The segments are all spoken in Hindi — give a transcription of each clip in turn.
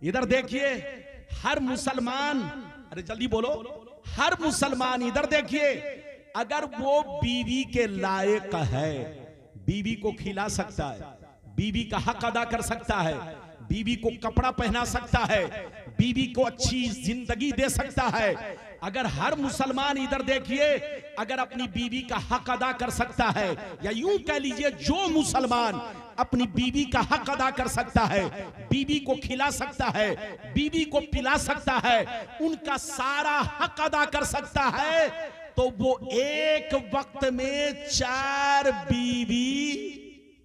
इधर देखिए, हर मुसलमान, अरे जल्दी बोलो, हर मुसलमान इधर देखिए, अगर वो बीवी के लायक है, बीवी को खिला सकता है, बीवी का हक अदा कर सकता है, बीवी को कपड़ा पहना सकता है, बीवी को अच्छी जिंदगी दे सकता है, अगर हर मुसलमान इधर देखिए अगर अपनी बीवी का हक अदा कर सकता है, या यूं कह लीजिए जो मुसलमान अपनी बीवी का हक अदा कर सकता है, बीवी को खिला सकता है, बीवी को पिला सकता है, उनका सारा हक अदा कर सकता है, तो वो एक वक्त में 4 बीवी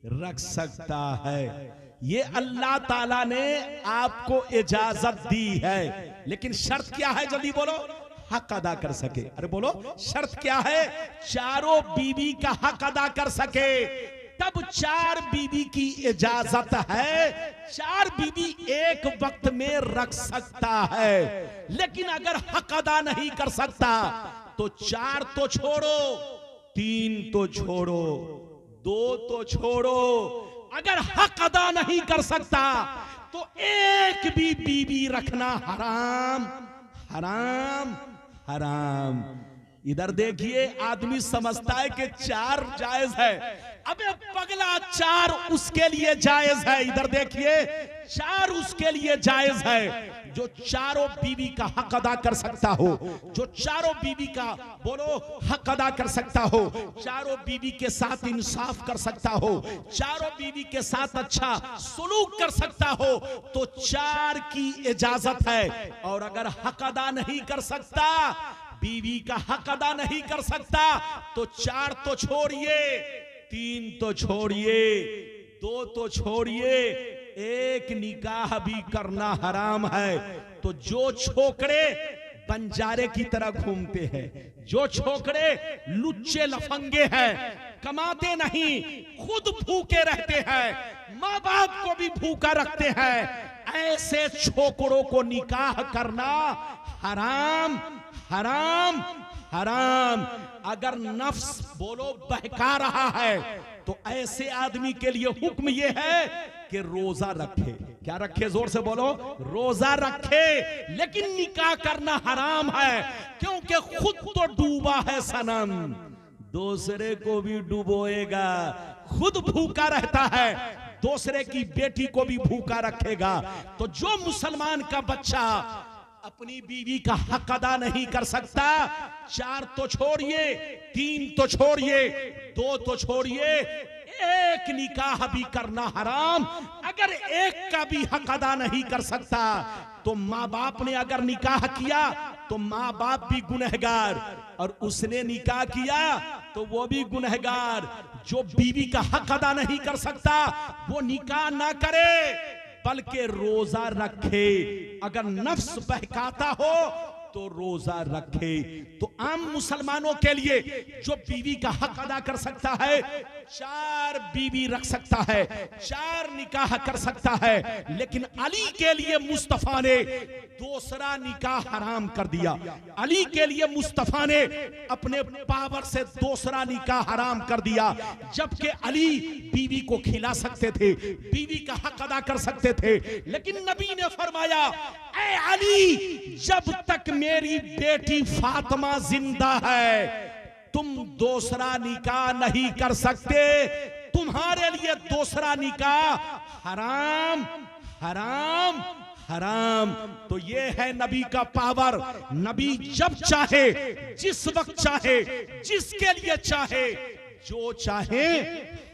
रख सकता है। ये अल्लाह ताला ने आपको इजाजत दी है, लेकिन शर्त क्या है? जल्दी बोलो। हक अदा कर सके। अरे बोलो, शर्त क्या है? चारों बीवी का हक अदा कर सके, तब 4 बीवी की इजाजत है। 4 बीवी एक वक्त में रख सकता है, लेकिन अगर हक अदा नहीं कर सकता तो 4 तो छोड़ो, 3 तो छोड़ो, 2 तो छोड़ो, अगर हक अदा नहीं कर सकता तो एक भी बीवी रखना हराम, हराम, हराम। इधर देखिए, आदमी समझता है कि 4 जायज है, अबे पगला 4 उसके लिए जायज है। इधर देखिए, 4 उसके लिए जायज है जो चारों बीवी का हक अदा कर सकता हो, जो चारों बीवी का बोलो हक अदा कर सकता हो, चारों बीवी के साथ इंसाफ कर सकता हो, चारों बीवी के साथ अच्छा सुलूक कर सकता हो, तो 4 की इजाजत है। और अगर हक अदा नहीं कर सकता, बीवी का हक अदा नहीं कर सकता, तो 4 तो छोड़िए, 3 तो छोड़िए, 2 तो छोड़िए, एक निकाह भी करना हराम है। तो जो छोकरे बंजारे की तरह घूमते हैं, जो छोकरे लुच्चे लफंगे हैं, कमाते नहीं, खुद भूखे रहते हैं, माँ बाप को भी भूखा रखते हैं, ऐसे छोकरों को निकाह करना हराम, हराम, हराम। अगर नफ्स बोलो बहका रहा है तो ऐसे आदमी के लिए हुक्म यह है कि रोजा रखे। क्या रखे? जोर से बोलो, रोजा रखे, लेकिन निकाह करना हराम है, क्योंकि खुद तो डूबा है सनम, दूसरे को भी डुबोएगा। खुद भूखा रहता है, दूसरे की बेटी को भी भूखा रखेगा। तो जो मुसलमान का बच्चा अपनी बीवी का हक अदा नहीं कर सकता, 4 तो छोड़िए, 3 तो छोड़िए, 2 तो छोड़िए, एक निकाह भी करना हराम। अगर एक का भी हक अदा नहीं कर सकता, तो माँ बाप ने अगर निकाह किया तो माँ बाप भी गुनहगार, और उसने निकाह किया तो वो भी गुनहगार। जो बीवी का हक अदा नहीं कर सकता वो निकाह ना करे, बल्कि रोजा रखे। अगर नफ्स बहकाता हो तो रोजा रखे। तो आम मुसलमानों के लिए जो बीवी का हक अदा कर सकता है, 4 बीवी रख सकता है, 4 निकाह कर सकता है, लेकिन अली के लिए मुस्तफा ने दूसरा निकाह हराम कर दिया। अली के लिए मुस्तफा ने अपने पावर से दूसरा निकाह हराम कर दिया, जबकि अली बीवी को खिला सकते थे, बीवी का हक अदा कर सकते थे, लेकिन नबी ने फरमाया, ऐ अली, जब तक मेरी बेटी फातिमा जिंदा है तुम दूसरा निकाह नहीं कर सकते, तुम्हारे लिए दूसरा निकाह हराम, हराम, हराम। तो ये है नबी का पावर। नबी जब चाहे, जिस वक्त चाहे, जिसके लिए चाहे, जो चाहे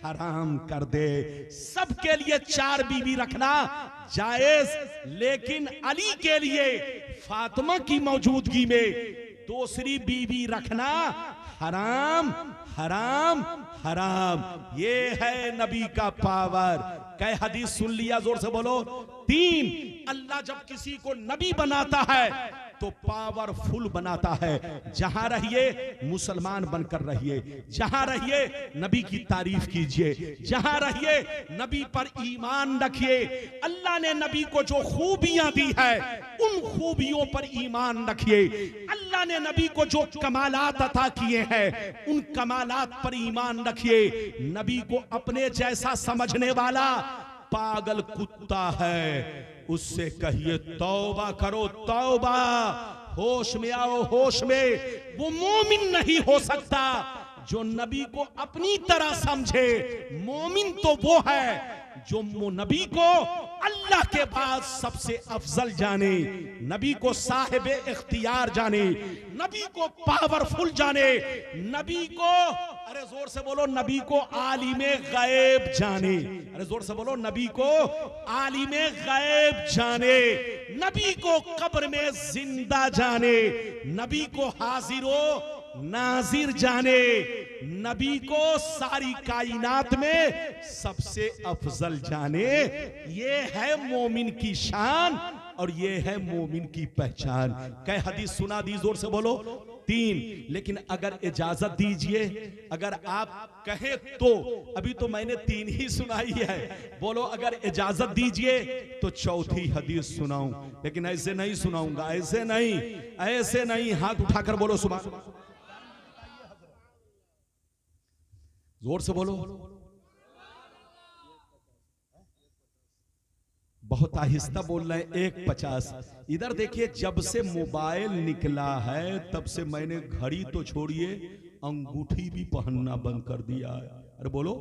हराम कर दे। सबके लिए 4 बीवी रखना जायज, लेकिन अली के लिए फातिमा की मौजूदगी में दूसरी बीवी रखना हराम, हराम, हराम। ये है नबी का पावर। कई हदीस सुन लिया? जोर से बोलो। 3, अल्लाह जब किसी को नबी बनाता है तो पावरफुल बनाता है। जहां रहिए मुसलमान बनकर रहिए, जहां रहिए नबी की तारीफ कीजिए, जहां रहिए नबी पर ईमान रखिए। अल्लाह ने नबी को जो खूबियां दी है उन खूबियों पर ईमान रखिए। अल्लाह ने नबी को जो कमालात अता किए हैं उन कमालात पर ईमान रखिए। नबी को अपने जैसा समझने वाला पागल कुत्ता है, उससे कहिए तौबा करो, तौबा, होश में आओ, होश में। वो मोमिन नहीं हो सकता जो नबी को अपनी तरह समझे। मोमिन तो वो है जो नबी को अल्लाह के बाद सबसे अफजल जाने, नबी को साहिब इख्तियार जाने, नबी को पावरफुल जाने, नबी को, अरे जोर से बोलो, नबी को आलिमे गैब जाने। अरे जोर से बोलो, नबी को आलिमे गैब जाने, नबी को कब्र में जिंदा जाने, नबी को हाजिरो नाजिर जाने, नबी को सारी कायनात में सबसे अफजल जाने। ये है मोमिन की शान और ये है मोमिन की पहचान। कै हदीस सुना दी, जोर से बोलो? 3। लेकिन अगर इजाजत दीजिए, अगर आप कहें तो, अभी तो मैंने 3 ही सुनाई है, बोलो अगर इजाजत दीजिए तो 4थी हदीस सुनाऊं, लेकिन ऐसे नहीं सुनाऊंगा, ऐसे नहीं, ऐसे नहीं। हाथ उठाकर बोलो सुभान अल्लाह, जोर से बोलो। बहुत आहिस्ता बोल रहे हैं, 1:50। इधर देखिए, जब से मोबाइल निकला है तब से मैंने घड़ी तो छोड़िए, अंगूठी भी पहनना बंद कर दिया है। अरे बोलो,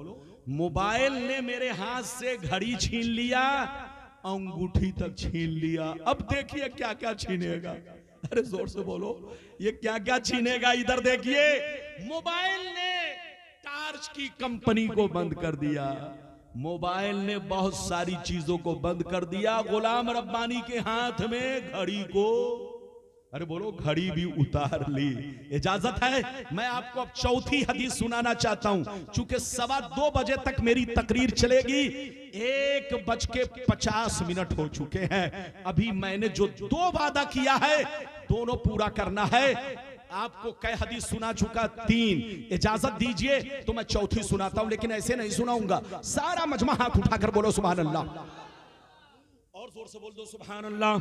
मोबाइल ने मेरे हाथ से घड़ी छीन लिया, अंगूठी तक छीन लिया, अब देखिए क्या क्या छीनेगा। अरे जोर से बोलो, ये क्या क्या छीनेगा। इधर देखिए, मोबाइल ने टार्च की कंपनी को बंद कर दिया, मोबाइल ने बहुत सारी चीजों को बंद कर दिया, गुलाम रब्बानी के हाथ में घड़ी को, अरे बोलो, घड़ी भी उतार ली। इजाजत है? मैं आपको अब 4थी हदीस सुनाना चाहता हूं, चूंकि 2:15 बजे तक मेरी तकरीर चलेगी। 1:50 हो चुके हैं। अभी मैंने जो 2 वादा किया है दोनों पूरा करना है। आपको कै हदीस सुना चुका? 3। इजाजत दीजिए तो मैं 4थी सुनाता हूं, लेकिन ऐसे नहीं सुनाऊंगा। सारा मजमा हाथ उठाकर बोलो सुभान अल्लाह, और जोर से बोल दो सुभान अल्लाह,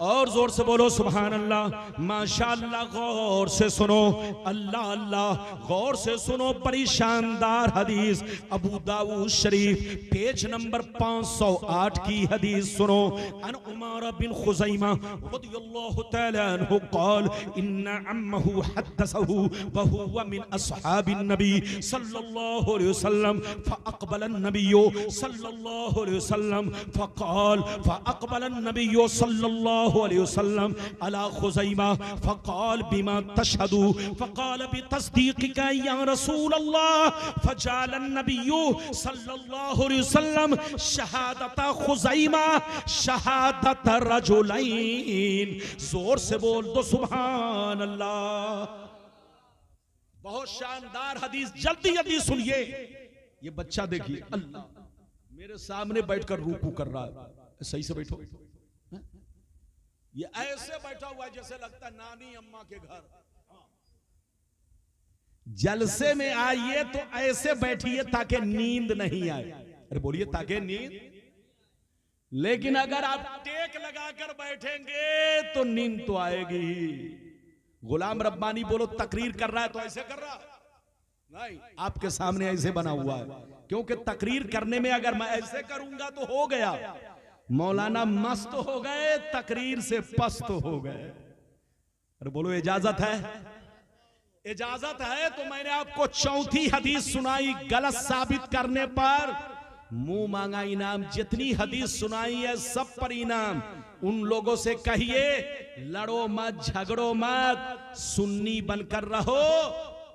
और जोर से बोलो सुभान अल्लाह। माशाअल्लाह, गौर से सुनो, अल्लाह अल्लाह, गौर से सुनो। बड़ी शानदार हदीस, अबू दाऊद शरीफ पेज नंबर 508 की हदीस सुनो। अन उमर बिन खुज़ैमा रदियल्लाहु तआला अन्हु क़ाल इन्ना अम्महु हद्दसहु व हुवा मिन अस्हाबिन नबी सल्लल्लाहु अलैहि वसल्लम फ़अक़बल अन्नबिय्यु सल्लल्लाहु अलैहि वसल्लम फ़क़ाल फ़अक़बल अन्नबिय्यु सल्लल्लाहु अलैहि वसल्लम अला खुज़ैमा फ़क़ाल बिमा तशहदु फ़क़ाल बितस्दीक़िका या रसूल अल्लाह फ़जअल अन्नबिय्यु सल्लल्लाहु अलैहि वसल्लम शहादत खुज़ैमा शहादत रजुलैन। जोर से बोल दो सुभान अल्लाह। बहुत शानदार हदीस, जल्दी जल्दी सुनिए। ये बच्चा देखिए, अल्लाह मेरे सामने बैठकर रूकू कर रहा है। सही से बैठो, ये ऐसे बैठा हुआ है जैसे लगता है नानी अम्मा के घर। जलसे में आइए तो ऐसे बैठिए ताकि नींद नहीं आए। अरे बोलिए, ताकि नींद। लेकिन अगर आप टेक लगाकर बैठेंगे तो नींद तो आएगी ही। गुलाम रब्बानी बोलो, तकरीर कर रहा है तो ऐसे कर रहा है नहीं, आपके सामने ऐसे बना हुआ है, क्योंकि तकरीर करने में अगर मैं ऐसे करूंगा तो हो गया, मौलाना मस्त हो गए, तकरीर से पस्त हो गए। अरे बोलो, इजाजत है? इजाजत है तो मैंने आपको 4थी हदीस सुनाई, गलत साबित करने पर मुंह मांगा इनाम। जितनी हदीस सुनाई है सब पर इनाम। उन लोगों से कहिए, लड़ो मत, झगड़ो मत, सुन्नी बनकर रहो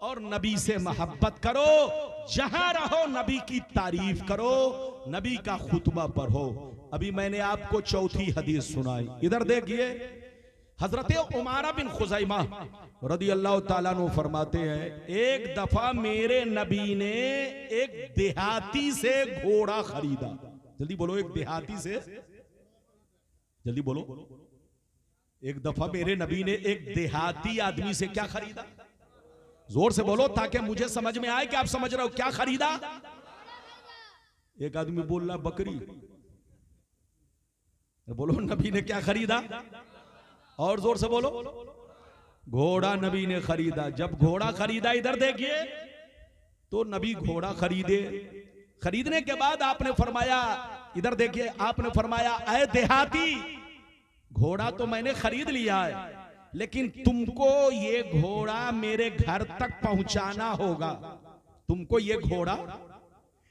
और नबी से मोहब्बत करो। जहां रहो नबी की तारीफ करो, नबी का खुतबा पढ़ो। अभी मैंने आपको 4थी हदीस सुनाई। इधर देखिए, हजरत उमारा बिन खुज़ैमा रदियल्लाहु ताला अन्हु फरमाते हैं, एक दफा मेरे नबी ने एक देहाती से घोड़ा खरीदा। जल्दी बोलो, एक देहाती से, जल्दी बोलो। एक दफा मेरे नबी ने एक देहाती आदमी से क्या खरीदा? जोर से बोलो ताकि मुझे समझ में आए कि आप समझ रहे हो। क्या खरीदा? एक आदमी बोल रहा बकरी। बोलो, नबी ने क्या खरीदा? और जोर से बोलो। घोड़ा नबी ने खरीदा। जब घोड़ा खरीदा, इधर देखिए, तो नबी घोड़ा खरीदे। खरीदने के बाद आपने फरमाया इधर देखिए, आपने फरमाया ऐ देहाती, घोड़ा तो मैंने खरीद लिया है, लेकिन तुमको ये घोड़ा मेरे घर तक पहुंचाना होगा। तुमको ये घोड़ा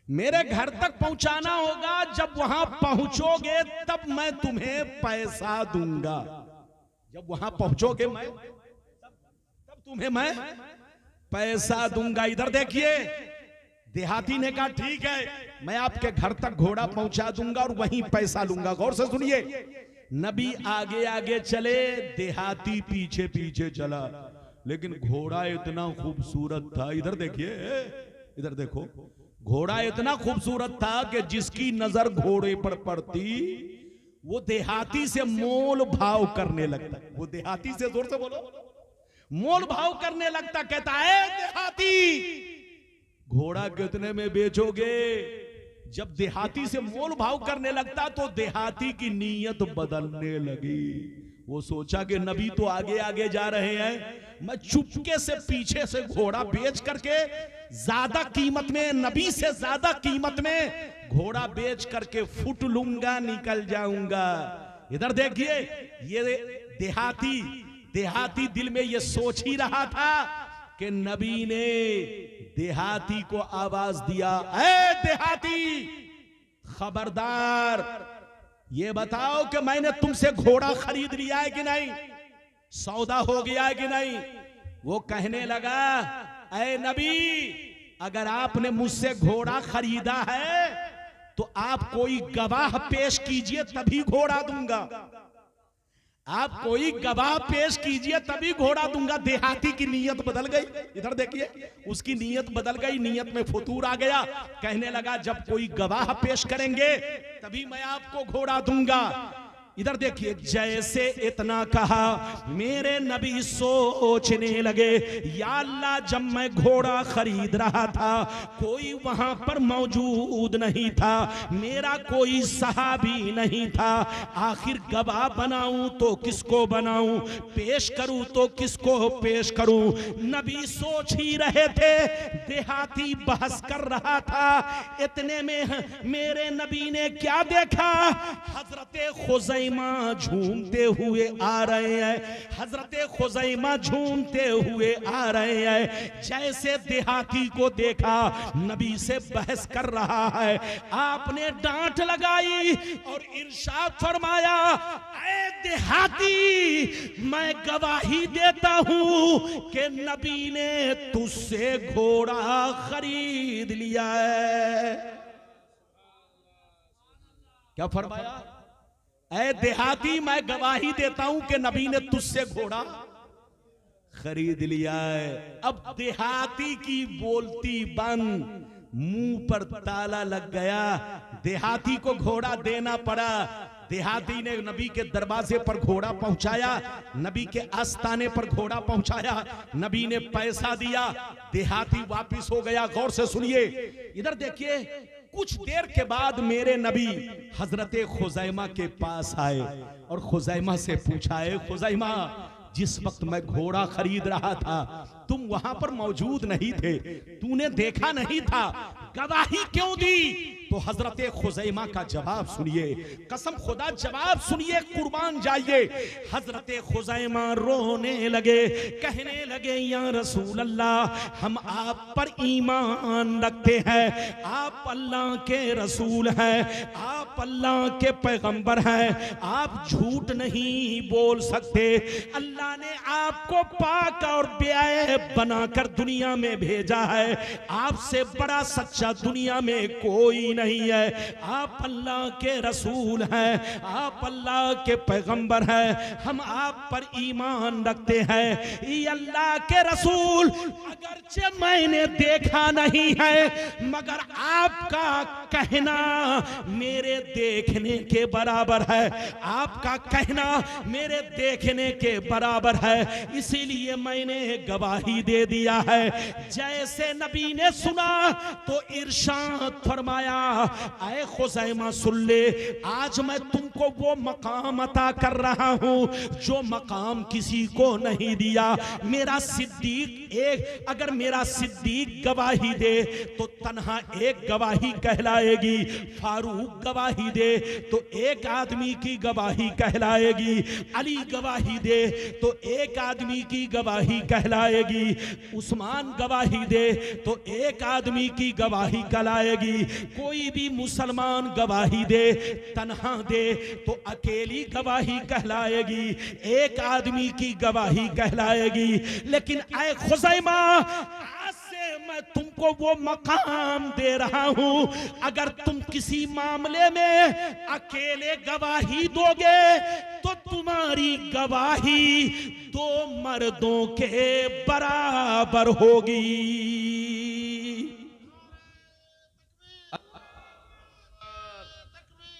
मेरे घर तक पहुंचाना होगा। जब वहां पहुंचोगे तब मैं तुम्हें पैसा दूंगा। जब वहां पहुंचोगे तब तुम्हें मैं पैसा दूंगा। इधर देखिए, देहाती ने कहा ठीक है, मैं आपके घर तक घोड़ा पहुंचा दूंगा और वहीं पैसा लूंगा। गौर से सुनिए, नबी आगे आगे चले, देहाती पीछे पीछे चला, लेकिन घोड़ा इतना खूबसूरत था। इधर देखिए, इधर देखो, घोड़ा इतना खूबसूरत था कि जिसकी नजर घोड़े पर पड़ती वो देहाती से मोल भाव करने लगता। वो देहाती से, जोर से बोलो, मोल भाव करने लगता। कहता है देहाती, घोड़ा कितने में बेचोगे? जब देहाती से मोल भाव करने लगता तो देहाती की नीयत बदलने लगी। वो सोचा कि नबी तो आगे आगे जा रहे हैं, मैं चुपके से पीछे से घोड़ा बेच करके ज्यादा कीमत में, नबी से ज्यादा कीमत में घोड़ा बेच करके फुट लूंगा, निकल जाऊंगा। इधर देखिए, ये देहाती दिल में ये सोच ही रहा था कि नबी ने देहाती को आवाज दिया, ऐ देहाती, खबरदार, ये बताओ कि मैंने तुमसे घोड़ा खरीद लिया है कि नहीं, सौदा हो गया है कि नहीं। वो कहने लगा, ऐ नबी, अगर आपने मुझसे घोड़ा खरीदा है तो आप कोई गवाह पेश कीजिए तभी घोड़ा दूंगा। आप कोई गवाह पेश कीजिए तभी घोड़ा दूंगा। देहाती की नीयत बदल गई। इधर देखिए, उसकी नीयत बदल गई, नीयत में फुतूर आ गया। कहने लगा, जब कोई गवाह पेश करेंगे तभी मैं आपको घोड़ा दूंगा। इधर देखिए, जैसे इतना कहा, मेरे नबी सोचने लगे, या अल्लाह, जब मैं घोड़ा खरीद रहा था कोई वहां पर मौजूद नहीं था, मेरा कोई सहाबी नहीं था, आखिर गवाह बनाऊं तो किसको बनाऊं, पेश करूं तो किसको पेश करूं। नबी सोच ही रहे थे, देहाती बहस कर रहा था। इतने में मेरे नबी ने क्या देखा, हजरत खुज़ैमा झूमते हुए आ रहे हैं। हजरत खुज़ैमा झूमते हुए आ रहे हैं। जैसे देहाती को देखा नबी से बहस कर रहा है, आपने डांट लगाई और इरशाद फरमाया, ऐ देहाती, मैं गवाही देता हूं कि नबी ने तुझसे घोड़ा खरीद लिया है। क्या फरमाया? ऐ देहाती, मैं गवाही देता हूं कि नबी ने तुझसे घोड़ा खरीद लिया है। अब देहाती की बोलती बंद, मुंह पर ताला लग गया। देहाती को घोड़ा देना पड़ा। देहाती ने नबी के दरवाजे पर घोड़ा पहुंचाया, नबी के आस्ताने पर घोड़ा पहुंचाया, नबी ने पैसा दिया, देहाती वापिस हो गया। गौर से सुनिए, इधर देखिए, कुछ देर के बाद मेरे नबी हजरत खुज़ैमा के पास आए और खुज़ैमा से पूछा, है खुज़ैमा, जिस वक्त मैं घोड़ा खरीद रहा था तुम वहां पर मौजूद नहीं थे, तूने देखा नहीं था, गवाही क्यों दी? तो हजरत खुज़ैमा का जवाब सुनिए, कसम खुदा जवाब सुनिए, कुर्बान जाइए। हजरत खुज़ैमा रोने लगे, कहने लगे, या रसूल अल्लाह, हम आप पर ईमान रखते हैं, आप अल्लाह के रसूल हैं, आप अल्लाह के पैगंबर हैं, आप झूठ नहीं बोल सकते। अल्लाह ने आपको पाक और बेअयब बनाकर दुनिया में भेजा है, आपसे बड़ा सच्चा दुनिया में कोई नहीं है। आप अल्लाह के रसूल हैं, आप अल्लाह के पैगंबर हैं, हम आप पर ईमान रखते हैं। ये अल्लाह के रसूल, अगरचे मैंने देखा नहीं है, मगर आपका कहना मेरे देखने के बराबर है, आपका कहना मेरे देखने के बराबर है, इसीलिए मैंने गवाही दे दिया है। जैसे नबी ने सुना तो इरशाद फरमाया, ऐ खुज़ैमा सुन ले, आज मैं तुमको वो मकाम अता कर रहा हूं जो मकाम किसी को नहीं दिया। मेरा सिद्दीक एक, अगर मेरा सिद्दीक गवाही दे तो तन्हा एक गवाही कहलाएगी, फारूक गवाही गवाही दे तो एक आदमी की गवाही कहलाएगी, अली गवाही दे तो एक आदमी की गवाही कहलाएगी, उस्मान गवाही दे तो एक आदमी की गवाही कहलाएगी। कोई भी मुसलमान गवाही दे, तन्हा दे तो अकेली गवाही कहलाएगी, एक आदमी की गवाही कहलाएगी। लेकिन ऐ खुज़ैमा, आज से मैं तुमको वो मकाम दे रहा हूं, अगर तुम किसी मामले में अकेले गवाही दोगे तो तुम्हारी गवाही दो मर्दों के बराबर होगी।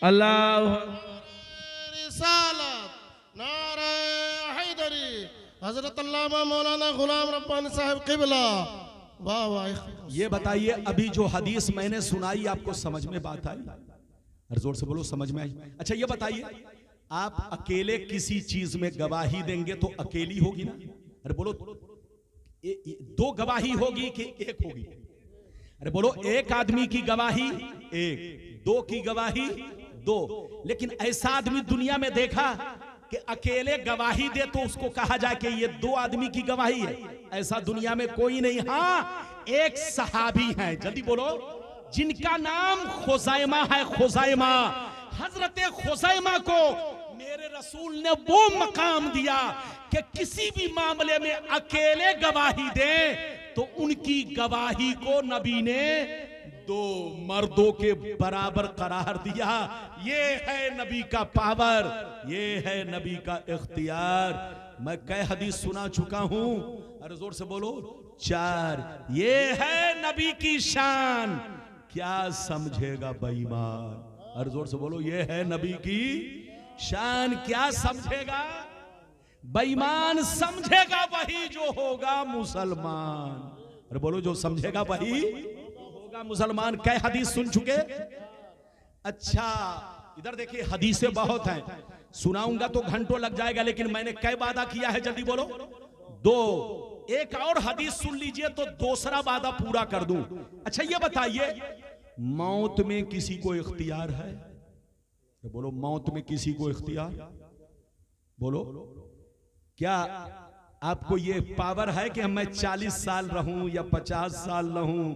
अल्लाह नारे हैदरी, हजरत अल्लामा मौलाना गुलाम रब्बानी साहब क़िबला। वाह वाह। ये बताइए, अभी जो हदीस मैंने सुनाई आपको समझ में बात आई? अरे जोर से बोलो, समझ में आई? अच्छा ये बताइए, आप अकेले किसी चीज में गवाही देंगे तो अकेली होगी ना? अरे बोलो, दो गवाही होगी कि एक होगी? अरे बोलो, एक आदमी की गवाही एक, दो की गवाही दो। लेकिन ऐसा आदमी दुनिया में देखा कि अकेले गवाही दे तो उसको कहा जाए कि ये दो आदमी की गवाही है? ऐसा दुनिया में कोई नहीं। हाँ, एक सहाबी है, जल्दी बोलो, जिनका नाम खुज़ैमा है। खुज़ैमा, हजरत खुज़ैमा को मेरे रसूल ने वो मकाम दिया कि किसी भी मामले में अकेले गवाही दे तो उनकी गवाही को नबी ने दो मर्दों के बराबर करार दिया। ये है नबी का पावर, ये है नबी का इख्तियार। मैं कई हदीस सुना चुका हूं, अरे जोर से बोलो, 4। ये है नबी की शान, क्या समझेगा बेईमान? अरे जोर से बोलो, ये है नबी की शान, क्या समझेगा बेईमान? समझेगा वही जो होगा मुसलमान। अरे बोलो, जो समझेगा वही होगा मुसलमान। कई हदीस सुन चुके? अच्छा इधर देखिए, हदीसें बहुत हैं, सुनाऊंगा तो घंटों लग जाएगा, लेकिन मैंने कई वादा किया है, जल्दी बोलो, 2। एक और हदीस सुन लीजिए तो दूसरा वादा पूरा कर दूं। अच्छा ये बताइए, मौत में किसी को इख्तियार है? तो बोलो, मौत में किसी को इख्तियार? बोलो, क्या आपको ये पावर है कि मैं 40 साल रहूं या 50 साल रहूं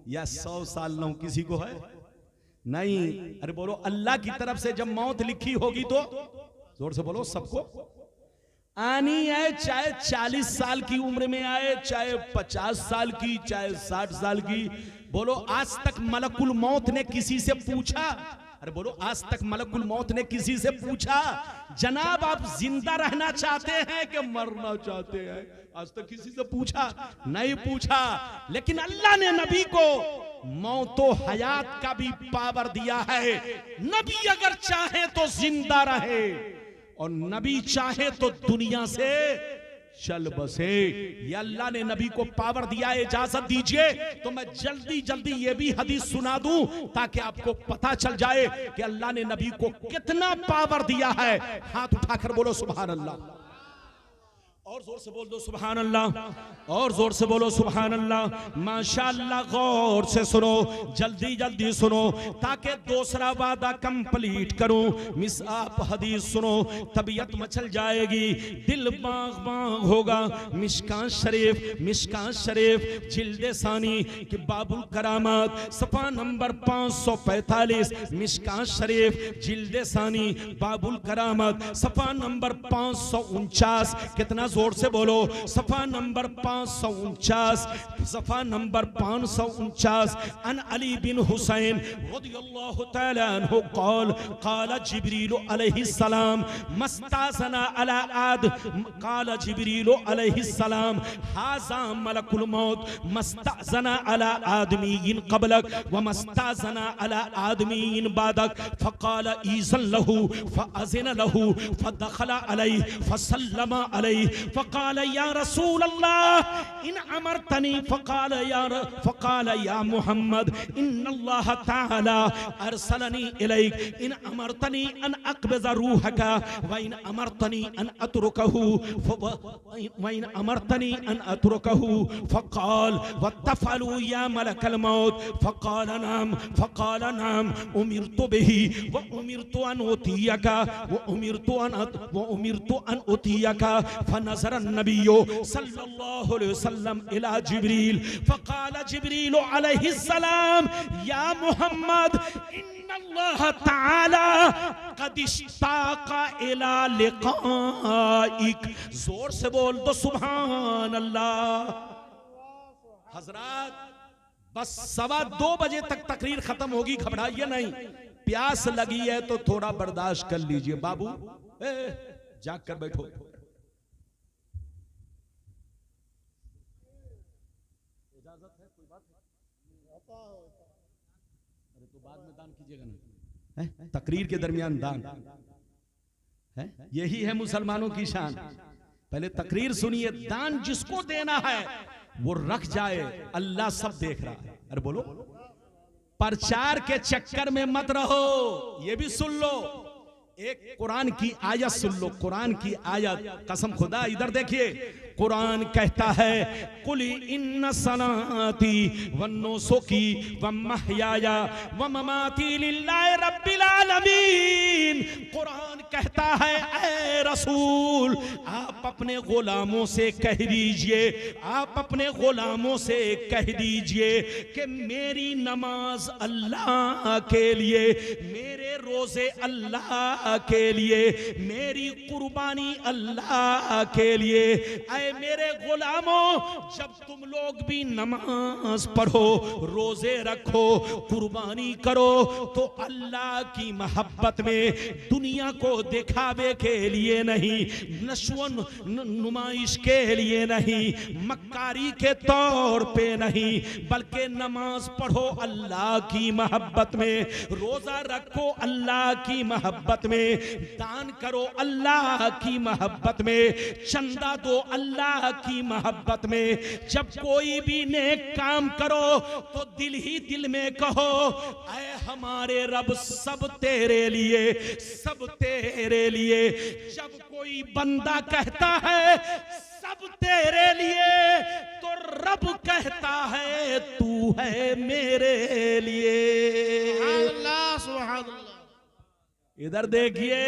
या 100 साल रहूं? किसी को है? नहीं। अरे बोलो, अल्लाह की तरफ से जब मौत लिखी होगी तो जोर से बोलो, सबको आनी है, चाहे 40 साल की उम्र में आए, चाहे 50 साल की, चाहे 60 साल की। बोलो, आज तक मलकुल मौत ने किसी से पूछा? अरे बोलो, आज तक मलकुल मौत ने किसी से पूछा जनाब आप जिंदा रहना चाहते हैं कि मरना चाहते हैं? आज तक किसी से पूछा? नहीं पूछा। लेकिन अल्लाह ने नबी को मौतो हयात का भी पावर दिया है। नबी अगर चाहे तो जिंदा रहे और नबी चाहे तो दुनिया से चल बसे। ये अल्लाह ने नबी को पावर दिया है। इजाजत दीजिए तो मैं जल्दी जल्दी ये भी हदीस सुना दूं ताकि आपको पता चल जाए कि अल्लाह ने नबी को कितना पावर दिया है। हाथ उठाकर बोलो सुभान अल्लाह, और जोर से बोल दो सुभान अल्लाह, और जोर से बोलो सुभान अल्लाह। माशाअल्लाह, गौर से सुनो, जल्दी जल्दी सुनो ताकि दूसरा वादा कंप्लीट करूं। मिस आप हदीस सुनो, तबीयत मचल जाएगी, दिल बाग बाग होगा। मिशकात शरीफ जिल्द सानी कि बाबुल करामात सफा नंबर 545। मिशकात शरीफ जिल्द सानी बाबुल करामात सफा नंबर 549। कितना जोर से बोलो, सफा नंबर 549, सफा नंबर 549। अन अली बिन हुसैन रज़ियल्लाहु तआला अन्हु क़ाल क़ाल जिब्रील अलैहिस्सलाम मस्ताज़ना अला आद क़ाल जिब्रील अलैहिस्सलाम हाज़ा मलकुल मौत मस्ताज़ना अला आदमीयिन क़बलक व मस्ताज़ना अला आदमीयिन बादक फ़क़ाल ईज़न लहू फ़अज़िन लहू फ़दख़ल अलैहि फ़सल्लम अलैहि फ़क़ाल या रसूल अल्लाह इन अमरतनी फ़क़ाल या मुहम्मद इन्नल्लाह तआला अरसलनी इलैक इन अमरतनी अन अक़बिज़ रूहका व इन अमरतनी अन अतरुकहु व इन अमरतनी अन अतरुकहु फ़क़ाल वतफ़अलू या मलकल मौत फ़क़ाल नाम उमिरतु बिही व उमिरतु अन उतियका व उमिरतु अन उतियका फनज़र अन्नबिय्यु सल्लल्लाहु अलैहि वसल्लम इला जिब्रील फ़क़ाल जिब्रील अलैहिस्सलाम या मुहम्मद इन्नल्लाह तआला क़द इश्ताक़ा इला लिक़ाइक। जोर से बोल दो सुभान अल्लाह। हजरात बस 2:15 बजे तक तकरीर खत्म होगी, घबराइए नहीं। प्यास लगी है तो थोड़ा बर्दाश्त कर लीजिए। बाबू जाग कर बैठो। इजाजत है? कोई बात अरे तो बाद में दान कीजिएगा ना, तकरीर के दरमियान दान है। यही है मुसलमानों की शान। पहले तकरीर सुनिए। दान जिसको देना है वो रख जाए, अल्लाह सब देख रहा है। अरे बोलो, प्रचार के चक्कर में मत रहो। ये भी सुन लो, एक कुरान की आयत सुन लो। कुरान की आयत, कसम खुदा, इधर देखिए। कुरान कहता है कुल इन्न सलाती व नुसुकी व महयाया व ममाती लिल्लाहि रब्बिल आलमीन। कुरान कहता है ऐ रसूल, आप अपने गुलामों से कह दीजिए, आप अपने गुलामों से कह दीजिए कि मेरी नमाज अल्लाह के लिए, मेरे रोजे अल्लाह के लिए, मेरी कुर्बानी अल्लाह के लिए। ऐ मेरे गुलामों, जब तुम लोग भी नमाज पढ़ो, रोजे रखो, कुर्बानी करो, तो अल्लाह की मोहब्बत में, दुनिया को दिखावे के लिए नहीं, नशवन नुमाइश के लिए नहीं, मक्कारी के तौर पे नहीं, बल्कि नमाज पढ़ो अल्लाह की मोहब्बत में, रोजा रखो अल्लाह की मोहब्बत में, दान करो अल्लाह की मोहब्बत में, चंदा दो अल्लाह की मोहब्बत में। जब कोई भी नेक काम करो तो दिल ही दिल में कहो ऐ हमारे रब, सब तेरे लिए, सब तेरे लिए। जब कोई बंदा कहता है सब तेरे लिए, तो रब कहता है तू है मेरे लिए। अल्लाह सुभान अल्लाह। इधर देखिए,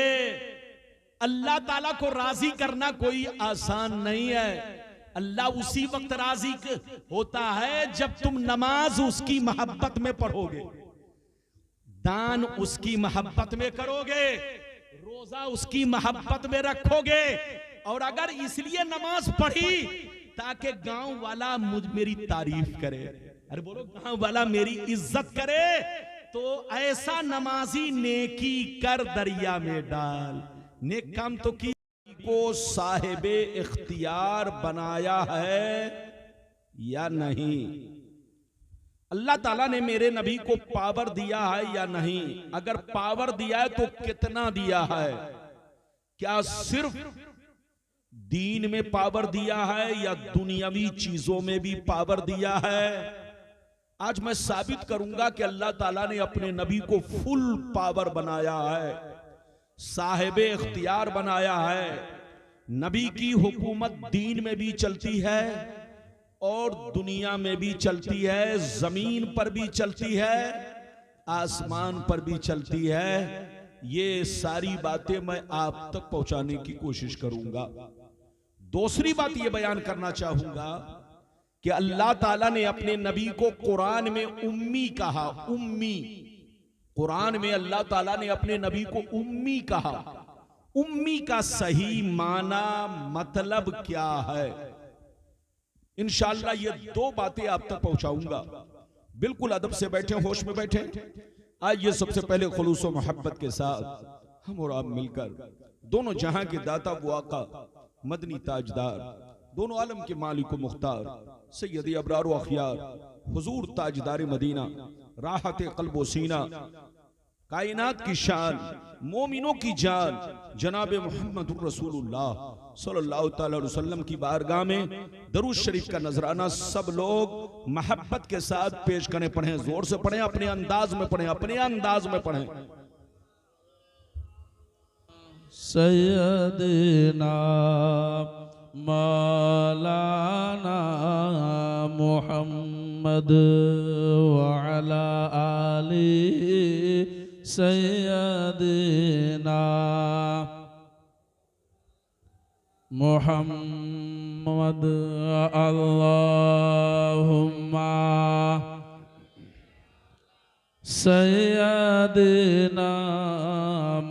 अल्लाह ताला को राजी करना कोई आसान नहीं है। अल्लाह उसी वक्त राजी होता है जब तुम नमाज उसकी मोहब्बत में पढ़ोगे, दान उसकी मोहब्बत में करोगे, रोजा उसकी मोहब्बत में रखोगे। और अगर इसलिए नमाज पढ़ी ताकि गांव वाला मेरी तारीफ करे, अरे बोलो, गांव वाला मेरी इज्जत करे, तो ऐसा नमाजी नेकी कर दरिया में डाल। नेक काम तो की को साहिबे इख्तियार बनाया है या नहीं? अल्लाह ताला ने मेरे नबी को पावर दिया है या नहीं? अगर पावर दिया है तो कितना दिया है? क्या सिर्फ दीन में पावर दिया है या दुनियावी चीजों में भी पावर दिया है? आज मैं साबित करूंगा कि अल्लाह ताला ने अपने नबी को फुल पावर बनाया है, साहिबे इख्तियार बनाया है। नबी की हुकूमत दीन में भी चलती है और दुनिया में भी चलती है, जमीन पर भी चलती है, आसमान पर भी चलती है। ये सारी बातें मैं आप तक पहुंचाने की कोशिश करूंगा। दूसरी बात ये बयान करना चाहूंगा कि अल्लाह ताला ने अपने नबी को कुरान में उम्मी कहा। उम्मी, कुरान में अल्लाह ताला ने अपने नबी को उम्मी कहा। उम्मी का सही माना मतलब क्या है? इंशाअल्लाह ये दो बातें आप तक पहुंचाऊंगा। बिल्कुल अदब से बैठे, होश में बैठे। आइए सबसे पहले खुलूस व मोहब्बत के साथ हम और आप मिलकर दोनों जहां के दाता वो आका मदनी ताजदार, दोनों आलम के मालिक व मुख्तार सैयद अबरार व अखियार हुजूर ताजदार मदीना राहत क़ल्ब व सीना कायनात की शान, मोमिनों की जान जनाब मोहम्मद रसूलुल्लाह सल्लल्लाहु ताला अलैहि वसल्लम की बारगाह में दरूद शरीफ का नजराना सब लोग मोहब्बत के साथ पेश करें। पढ़ें, जोर से पढ़ें, अपने अंदाज में पढ़ें, अपने अंदाज में पढ़ें। सैयदना मौलाना मुहम्मद व अला आली सैयदना मुहम्मद अल्लाहुम्मा सैयदना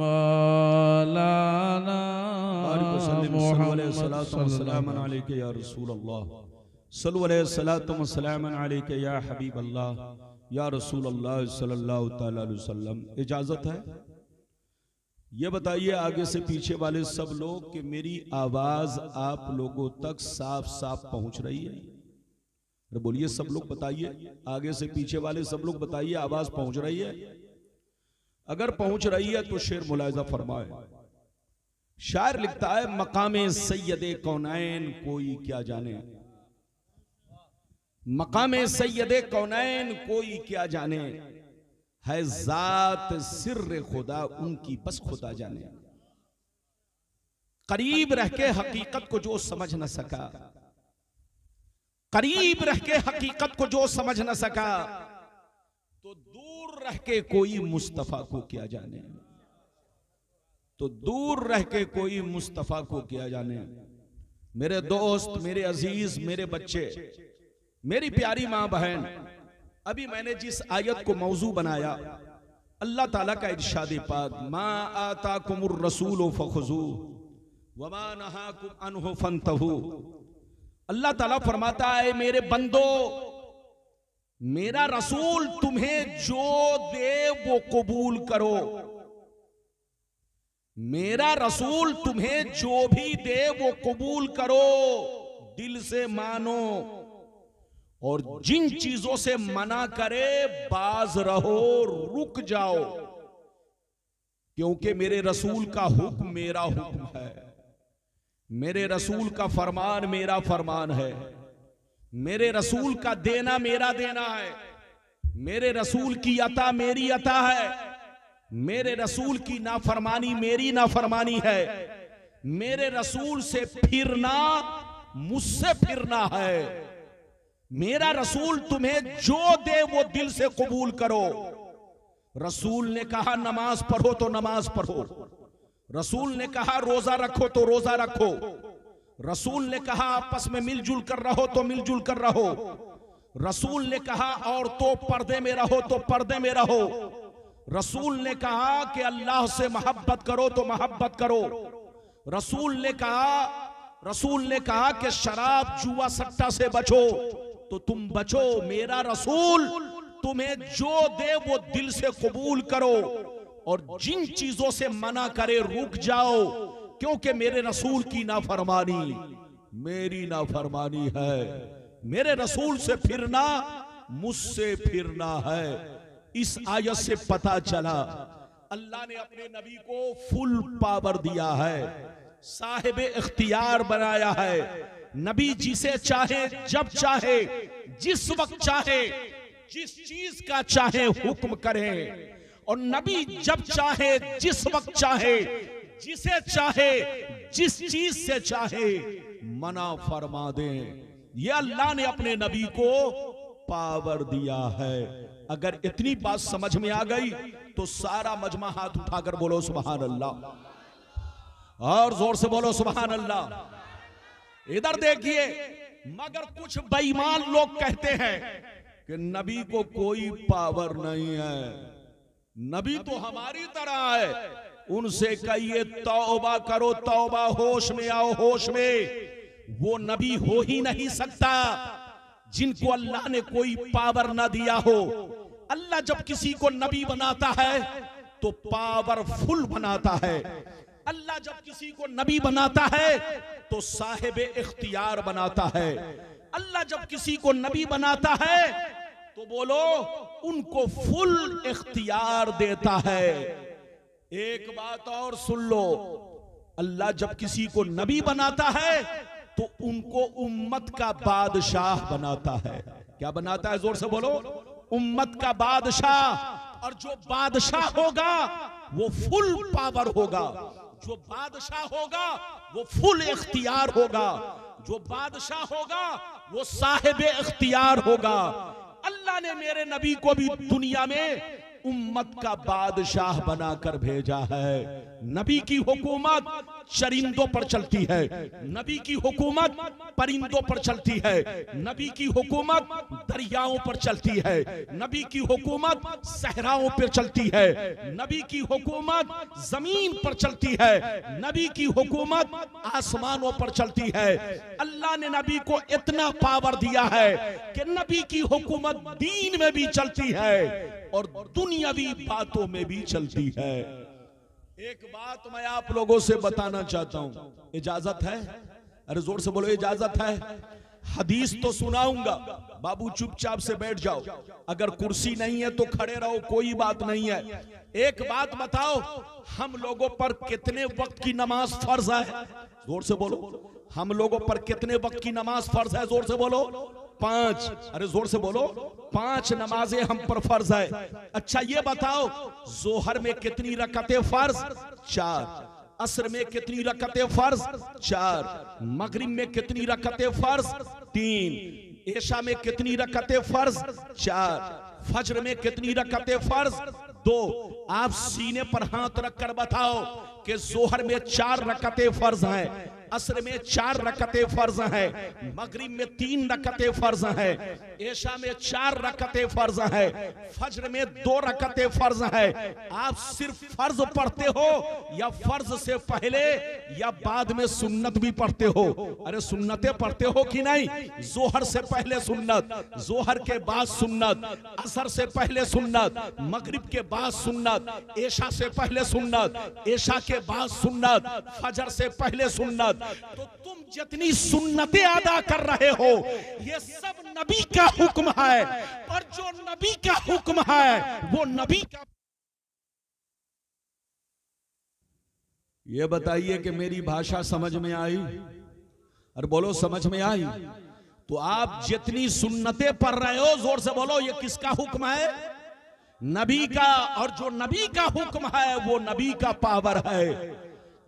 मौलाना मुहम्मद सल्लल्लाहु अलैहि या रसूल अल्लाह, सल्लल्लाहु अलैहि या हबीब अल्लाह, या रसूल अल्लाह सल्लल्लाहु ताला अलैहि वसल्लम। इजाजत है? ये बताइए आगे से पीछे वाले सब लोग कि मेरी आवाज आप लोगों तक साफ साफ पहुंच रही है? अरे बोलिए सब लोग, बताइए, आगे से पीछे वाले सब लोग बताइए, आवाज पहुंच रही है? अगर पहुंच रही है तो शेर मुलाहिजा फरमाए। शायर लिखता है, मकामे सैयदे कौनैन कोई क्या जाने, मकामे सैयदे कौनैन कोई क्या जाने, है जात सिर्र खुदा उनकी बस खुदा जाने। करीब रह के हकीकत को जो समझ न सका, करीब रह के हकीकत को जो समझ न सका, तो दूर रह के कोई मुस्तफा को क्या जाने, तो दूर रह के कोई मुस्तफा को क्या जाने। मेरे दोस्त, मेरे अजीज, मेरे बच्चे, मेरी प्यारी मां बहन, अभी मैंने जिस आयत को मौजू बनाया, अल्लाह ताला का इरशाद पाक, मा आताकुमुर रसूल फखुजू वमा नहाकुम अन्हु फंतहू। अल्लाह ताला फरमाता है, मेरे बंदो, मेरा रसूल तुम्हें जो दे वो कबूल करो, मेरा रसूल तुम्हें जो भी दे वो कबूल करो, दिल से मानो, और जिन चीजों से मना करे बाज रहो, रुक जाओ, क्योंकि मेरे रसूल का हुक्म मेरा हुक्म है, मेरे रसूल का फरमान मेरा फरमान है, मेरे रसूल का देना मेरा देना है, मेरे रसूल की अता मेरी अता है, मेरे रसूल की नाफरमानी मेरी नाफरमानी है, मेरे रसूल से फिरना मुझसे फिरना है। मेरा रसूल तुम्हें जो दे वो दिल से कबूल करो। रसूल ने कहा नमाज पढ़ो तो नमाज पढ़ो, रसूल ने कहा रोजा रखो तो रोजा रखो, रसूल ने कहा आपस में मिलजुल कर रहो तो मिलजुल कर रहो, रसूल ने कहा औरतों पर्दे में रहो तो पर्दे में रहो, रसूल ने कहा कि अल्लाह से मोहब्बत करो तो मोहब्बत करो, रसूल ने कहा कि शराब जुआ सट्टा से बचो तो तुम बचो। मेरा रसूल तुम्हें जो दे वो दिल से कबूल करो, और जिन चीजों से मना करे रुक जाओ, क्योंकि मेरे रसूल की नाफरमानी मेरी नाफरमानी है, मेरे रसूल से फिरना मुझसे फिरना है। इस आयत से पता चला अल्लाह ने अपने नबी को फुल पावर दिया है, साहिब इख्तियार बनाया है। नबी जिसे चाहे जब चाहे जिस वक्त चाहे जिस चीज का चाहे हुक्म करे, और नबी जब चाहे जिस वक्त चाहे जिसे चाहे जिस चीज से चाहे मना फरमा दे। ये अल्लाह ने अपने नबी को पावर दिया है। अगर इतनी बात समझ में आ गई तो सारा मजमा हाथ उठाकर बोलो सुभान अल्लाह, और जोर से बोलो सुभान अल्लाह। इधर देखिए, मगर कुछ बेईमान लोग कहते हैं कि नबी को कोई पावर नहीं है, नबी तो हमारी तरह है। उनसे कहिए तौबा करो, तौबा, होश में आओ, होश में। वो नबी हो ही नहीं सकता जिनको अल्लाह ने कोई पावर ना दिया हो। अल्लाह जब किसी को नबी बनाता है तो पावरफुल बनाता है। अल्लाह जब किसी को नबी बनाता है तो साहिब इख्तियार बनाता है। अल्लाह जब किसी को नबी बनाता है तो बोलो उनको फुल इख्तियार देता है। एक बात और सुन लो, अल्लाह जब किसी को नबी बनाता है तो उनको उम्मत का बादशाह बनाता है। क्या बनाता है? जोर से बोलो, उम्मत का बादशाह। और जो बादशाह होगा वो फुल पावर होगा, जो बादशाह होगा वो फुल इख्तियार होगा, जो बादशाह होगा वो साहिब इख्तियार होगा। अल्लाह ने मेरे नबी को भी दुनिया में उम्मत का बादशाह बनाकर भेजा है। नबी की हुकूमत चरिंदों पर चलती है, नबी की हुकूमत परिंदों पर चलती है, नबी की हुकूमत दरियाओं पर चलती है, नबी की हुकूमत सहराओं पर चलती है, नबी की हुकूमत जमीन पर चलती है, नबी की हुकूमत आसमानों पर चलती है। अल्लाह ने नबी को इतना पावर दिया है कि नबी की हुकूमत दीन में भी चलती है और दुनियावी बातों में भी चलती है। एक बात मैं आप लोगों से बताना चाहता हूं, इजाजत है? अरे जोर से बोलो, इजाजत है? हदीस तो सुनाऊंगा, बाबू चुपचाप से बैठ जाओ, अगर कुर्सी नहीं है तो खड़े रहो, कोई बात नहीं है। एक बात बताओ, हम लोगों पर कितने वक्त की नमाज फर्ज है? जोर से बोलो, हम लोगों पर कितने वक्त की नमाज फर्ज है? जोर से बोलो, 5। अरे जोर से बोलो, 5 नमाजें हम पर फर्ज है। अच्छा ये बताओ, जोहर में कितनी रकतें फर्ज? 4। असर में कितनी रकतें फर्ज? 4। मगरिब में कितनी रकतें फर्ज? 3। ऐशा में कितनी रकतें फर्ज? 4। फज्र में कितनी रकतें फर्ज? 2। आप सीने पर हाथ रखकर बताओ कि जोहर में 4 रकतें फर्ज हैं, असर में 4 रकतें फर्ज हैं, मगरिब में 3 रकतें फर्ज हैं, ऐशा में 4 रकतें फर्ज हैं, फज्र में 2 रकतें फर्ज हैं। आप सिर्फ फर्ज पढ़ते हो या फर्ज से पहले या बाद में सुन्नत भी पढ़ते हो? अरे सुन्नतें पढ़ते हो कि नहीं? जोहर से पहले सुन्नत, जोहर के बाद सुन्नत, असर से पहले सुन्नत, मगरिब के बाद सुन्नत, ऐशा से पहले सुन्नत, ऐशा के बाद सुन्नत, फजर से पहले सुन्नत। तो तुम जितनी सुन्नतें अदा कर रहे हो ये सब नबी का हुक्म है, और जो नबी का हुक्म है वो नबी का। ये बताइए कि मेरी भाषा समझ में आई? और बोलो समझ में आई? तो आप जितनी सुन्नतें पढ़ रहे हो, जोर से बोलो, ये किसका हुक्म है? नबी का। और जो नबी का हुक्म है वो नबी का पावर है,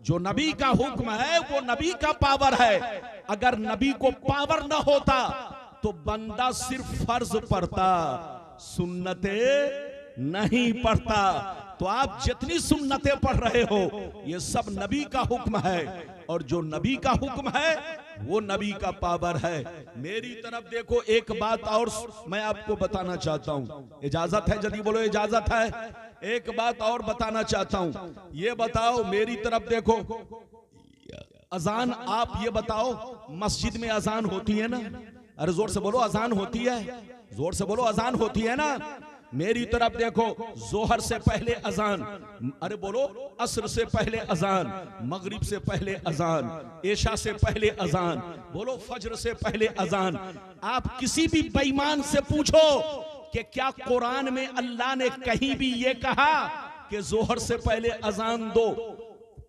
जो नबी का हुक्म है वो नबी का पावर है। अगर नबी को पावर न होता तो बंदा सिर्फ फर्ज पढ़ता, सुन्नतें नहीं पढ़ता। तो आप जितनी सुन्नतें पढ़ रहे हो ये सब नबी का हुक्म है, और जो नबी का हुक्म है वो नबी का पावर है। मेरी तरफ देखो, एक बात और मैं आपको बताना चाहता हूं, इजाजत है? जल्दी बोलो, इजाजत है? एक बात और बताना चाहता हूं, ये बताओ, मेरी तरफ देखो, अजान आप ये बताओ, मस्जिद में अजान होती है ना? अरे जोर से बोलो, अजान होती है? जोर से बोलो, अजान होती है ना? मेरी तरफ देखो, जोहर से पहले अजान, अरे बोलो, असर से पहले अजान, मगरिब से पहले अजान, ऐशा से पहले अजान, बोलो फज्र से पहले अजान। आप किसी भी बेईमान से पूछो कि क्या कुरान में अल्लाह ने कहीं भी ये कहा कि जोहर से पहले अजान दो,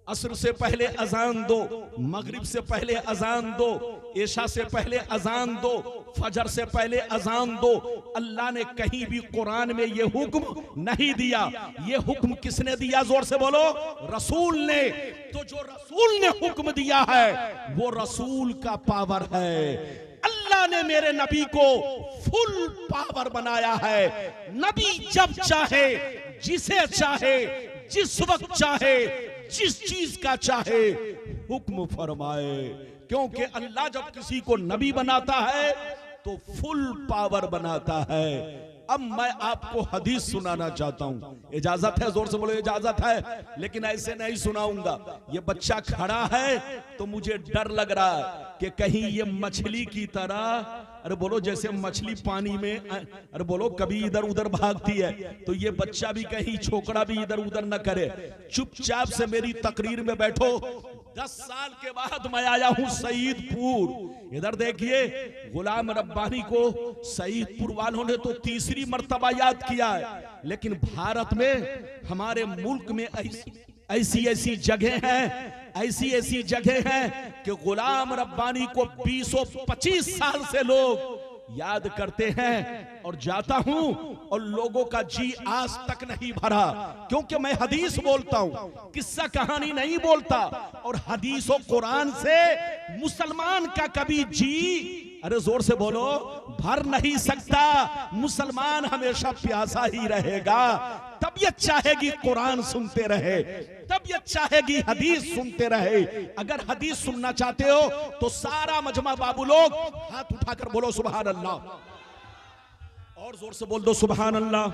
असर से पहले अजान दो, मगरिब से पहले अजान दो, ऐशा से पहले अजान दो, फजर से पहले अजान दो? अल्लाह ने कहीं भी कुरान में ये हुक्म नहीं दिया। ये हुक्म किसने दिया? जोर से बोलो, रसूल ने। तो जो रसूल ने हुक्म दिया है वो रसूल का पावर है। अल्लाह ने मेरे नबी को फुल पावर बनाया है। नबी जब चाहे, जिसे चाहे, जिस वक्त चाहे, जिस चीज का चाहे हुक्म फरमाए, क्योंकि अल्लाह जब किसी को नबी बनाता है तो फुल पावर बनाता है। अब मैं आपको हदीस सुनाना चाहता हूं, इजाजत है? जोर से बोलो, इजाजत है? लेकिन ऐसे नहीं सुनाऊंगा, ये बच्चा खड़ा है तो मुझे डर लग रहा है कि कहीं ये मछली की तरह अरे बोलो जैसे मछली पानी में, अरे बोलो कभी इधर उधर भागती है, तो ये बच्चा भी कहीं छोकरा भी इधर उधर न करे, चुपचाप से मेरी तकरीर में बैठो। 10 साल के बाद मैं आया हूं सईदपुर। इधर देखिए, गुलाम रब्बानी को सईदपुर वालों ने तो तीसरी मर्तबा याद किया है, लेकिन भारत में हमारे मुल्क में ऐसी ऐसी जगह हैं, ऐसी ऐसी जगह हैं कि गुलाम रब्बानी को 20-25 साल से लोग याद करते हैं। और जाता हूं और लोगों का जी आज तक नहीं भरा, क्योंकि मैं हदीस बोलता हूं, किस्सा कहानी नहीं बोलता। और हदीस और कुरान से मुसलमान का कभी जी, अरे जोर से बोलो, भर नहीं सकता। मुसलमान हमेशा प्यासा ही रहेगा। तबीयत चाहेगी कुरान सुनते रहे, तबीयत चाहेगी हदीस सुनते रहे। अगर हदीस सुनना चाहते हो तो सारा मजमा बाबू लोग हाथ उठाकर बोलो सुभान अल्लाह, और जोर से बोल दो सुभान अल्लाह,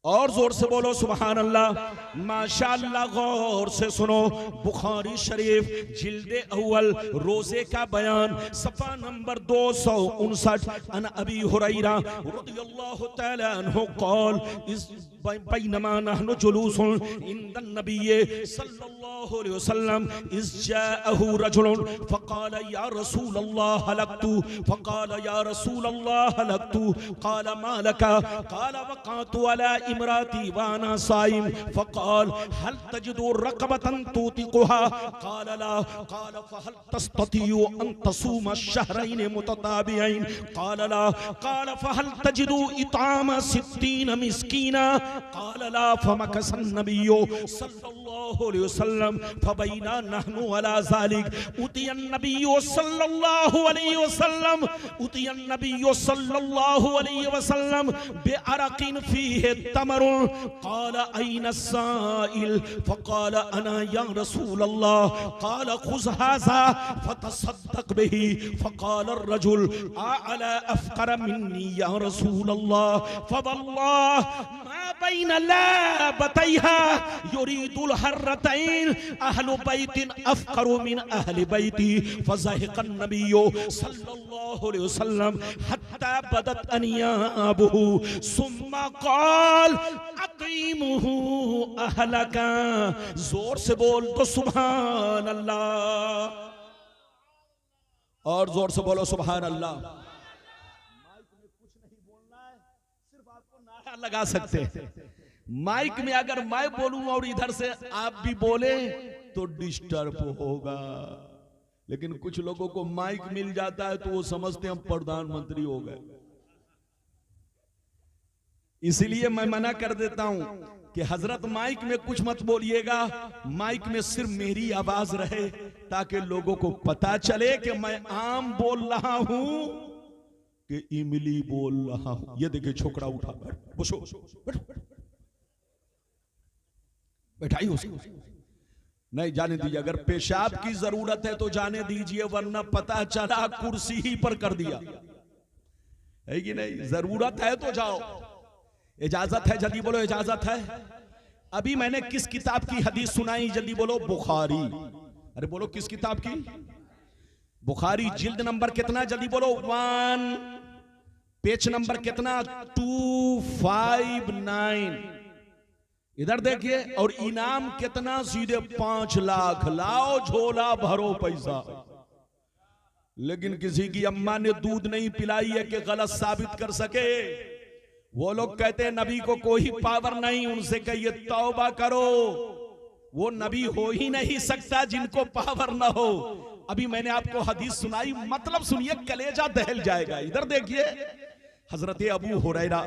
और जोर से बोलो सुभान अल्लाह। माशाअल्लाह, गौर से सुनो, बुखारी शरीफ जिल्दे अव्वल रोजे का बयान सफा नंबर 259। अन अबी हुरैरा रदियल्लाहु तआला अन्हु क़ाल इस बैनमा नहनु जुलूसुन इंदन नबिय्य सल्लल्लाहु अलैहि वसल्लम इस जाअहु रजुलन फक़ाल या रसूल अल्लाह हलकतु फक़ाल या रसूल अल्लाह हलकतु क़ाल मा लका क़ाल वक़अतु अला इमराती वाना साइम फ़क़ाल हल तजिदु रक़बतन तुतिक़ुहा क़ाल ला क़ाल फ़हल तस्ततियु अन तसूम शहरैन मुतताबियैन क़ाल ला क़ाल फ़हल तजिदु इताम 60 मिस्कीना क़ाल ला फ़मकसन नबिय्यु सल्लल्लाहु अलैहि वसल्लम फ़बैना नहनु अला ज़ालिक उतियन नबिय्यु सल्लल्लाहु अलैहि वसल्लम उतियन नबिय्यु सल्लल्लाहु अलैहि वसल्लम बिअरक़िन फ़ीहि तमरुन क़ाल अय्न अस्साइल फ़क़ाल अना या रसूल अल्लाह क़ाल ख़ुज़ हाज़ा फ़तसद्दक़ बिही फ़क़ाल अर्रजुल अअला अफ़क़र मिन्नी या रसूल अल्लाह फ़वल्लाह मा बैन लाबतैहा युरीदुल हर्रतैन अहलु बैतिन अफ़क़रु मिन अहलि बैती फ़ज़हिक़न नबिय्यु सल्लल्लाहु अलैहि वसल्लम हत्ता बदत अनियाबुहु सुम्मा क़ाल अक़ीमुहु अहलका। जोर से बोल तो सुभान अल्लाह, और जोर से बोलो सुभान अल्लाह। माइक में कुछ नहीं बोलना है, सिर्फ आपको नारा लगा सकते हैं। माइक में अगर मैं बोलूं और इधर से आप भी बोले तो डिस्टर्ब होगा, लेकिन कुछ लोगों को माइक मिल जाता है तो वो समझते हैं हम प्रधानमंत्री हो गए। इसलिए मैं मना कर देता हूं कि हजरत माइक में कुछ मत बोलिएगा, माइक में सिर्फ मेरी आवाज रहे ताकि लोगों को पता चले कि मैं आम बोल रहा हूं कि इमली बोल रहा हूं। ये देखिए छोकरा उठा, बैठाई उसको, नहीं जाने दीजिए। अगर पेशाब की जरूरत है तो जाने दीजिए, वरना पता चला कुर्सी ही पर कर दिया है कि नहीं। जरूरत है तो जाओ, इजाजत है जल्दी बोलो, इजाजत है। अभी मैंने किस किताब की हदीस सुनाई, जल्दी बोलो, बुखारी। अरे बोलो किस किताब की? बुखारी। जिल्द नंबर कितना, जल्दी बोलो? 1। पेज नंबर कितना? 259। इधर देखिए, और इनाम कितना? सीधे 5 लाख। लाओ झोला भरो पैसा। लेकिन किसी की अम्मा ने दूध नहीं पिलाई है कि गलत साबित कर सके। वो लोग कहते हैं नबी को कोई पावर नहीं, उनसे कहिए तौबा करो। वो नबी हो ही नहीं सकता जिनको पावर ना हो। अभी मैंने आपको हदीस सुनाई, मतलब सुनिए, कलेजा दहल जाएगा। इधर देखिए, हजरत अबू हुरैरा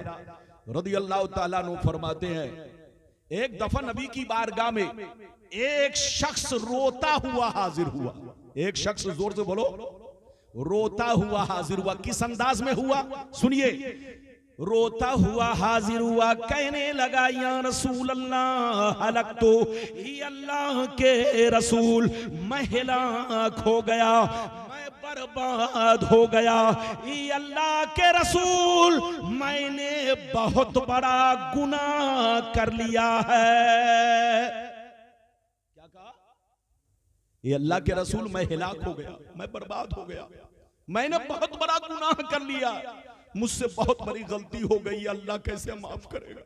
रदियल्लाहु ताला अन्हु फरमाते हैं, एक दफा नबी की बारगाह में एक शख्स रोता हुआ हाजिर हुआ। एक शख्स, जोर से बोलो, रोता हुआ हाजिर हुआ। किस अंदाज में हुआ सुनिए। रोता हुआ हाजिर हुआ, कहने लगा, या रसूल अल्लाह हलकतु, अल्लाह के रसूल मैं हिलाक हो गया, मैं बर्बाद हो गया। अल्लाह के रसूल मैंने बहुत बड़ा गुनाह कर लिया है। क्या कहा? अल्लाह के रसूल मैं हिलाक हो गया, मैं बर्बाद हो गया। मैंने बहुत बड़ा गुनाह कर लिया, मुझसे बहुत बड़ी गलती हो गई, अल्लाह कैसे माफ करेगा।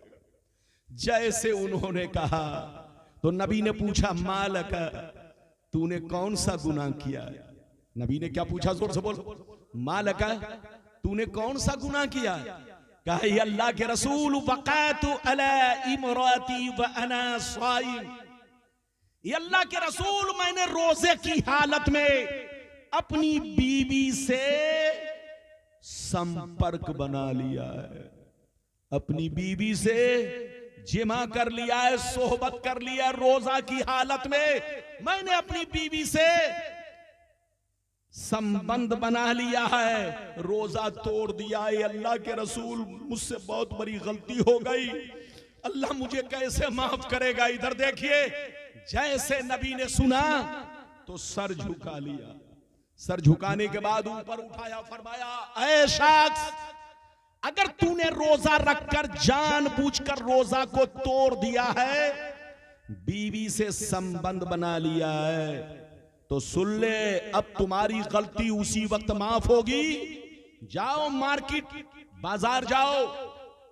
जैसे उन्होंने कहा तो नबी ने पूछा मालक, तूने कौन सा गुनाह किया है? नबी ने क्या पूछा, जोर से बोल, मालक तूने कौन सा गुनाह किया? कहा ये अल्लाह के रसूल, वक़अतु अला इमराती व अना साइम, ये अल्लाह के रसूल मैंने रोजे की हालत में अपनी बीवी से संपर्क बना लिया है, अपनी बीवी से जिमा कर लिया है, सोहबत कर लिया है। रोजा की हालत में मैंने अपनी बीवी से संबंध बना लिया है, रोजा तोड़ दिया है। अल्लाह के रसूल मुझसे बहुत बड़ी गलती हो गई, अल्लाह मुझे कैसे माफ करेगा? इधर देखिए, जैसे नबी ने सुना तो सर झुका लिया, सर झुकाने के बाद ऊपर उठाया, फरमाया ऐ शख्स, अगर तूने रोजा रखकर जानबूझकर रोजा को तोड़ दिया है, बीवी से संबंध बना लिया है, तो सुन ले, अब तुम्हारी गलती उसी वक्त माफ होगी। जाओ मार्केट, बाजार जाओ,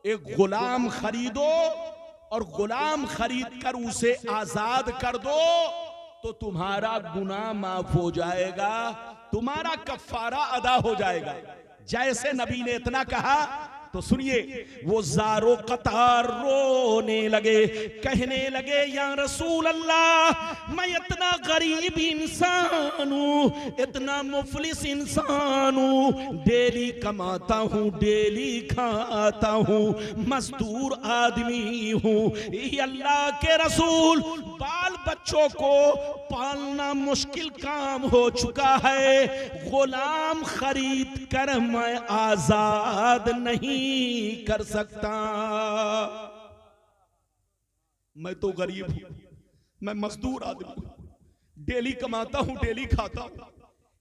एक गुलाम खरीदो और गुलाम खरीद कर उसे आजाद कर दो, तो तुम्हारा गुनाह माफ हो जाएगा, तुम्हारा कफारा अदा हो जाएगा। जैसे नबी ने इतना कहा तो सुनिए, वो ज़ारो कतार रोने लगे, कहने लगे या रसूल अल्लाह, मैं इतना गरीब इंसान हूँ, इतना मुफलिस इंसान हूँ, डेली कमाता हूँ, डेली खाता हूँ, मजदूर आदमी हूँ। ये अल्लाह के रसूल, बाल बच्चों को पालना मुश्किल काम हो चुका है, गुलाम खरीद कर मैं आजाद नहीं कर सकता। मैं तो गरीब हूं, मैं मजदूर आदमी हूं, डेली कमाता हूं, डेली खाता हूं।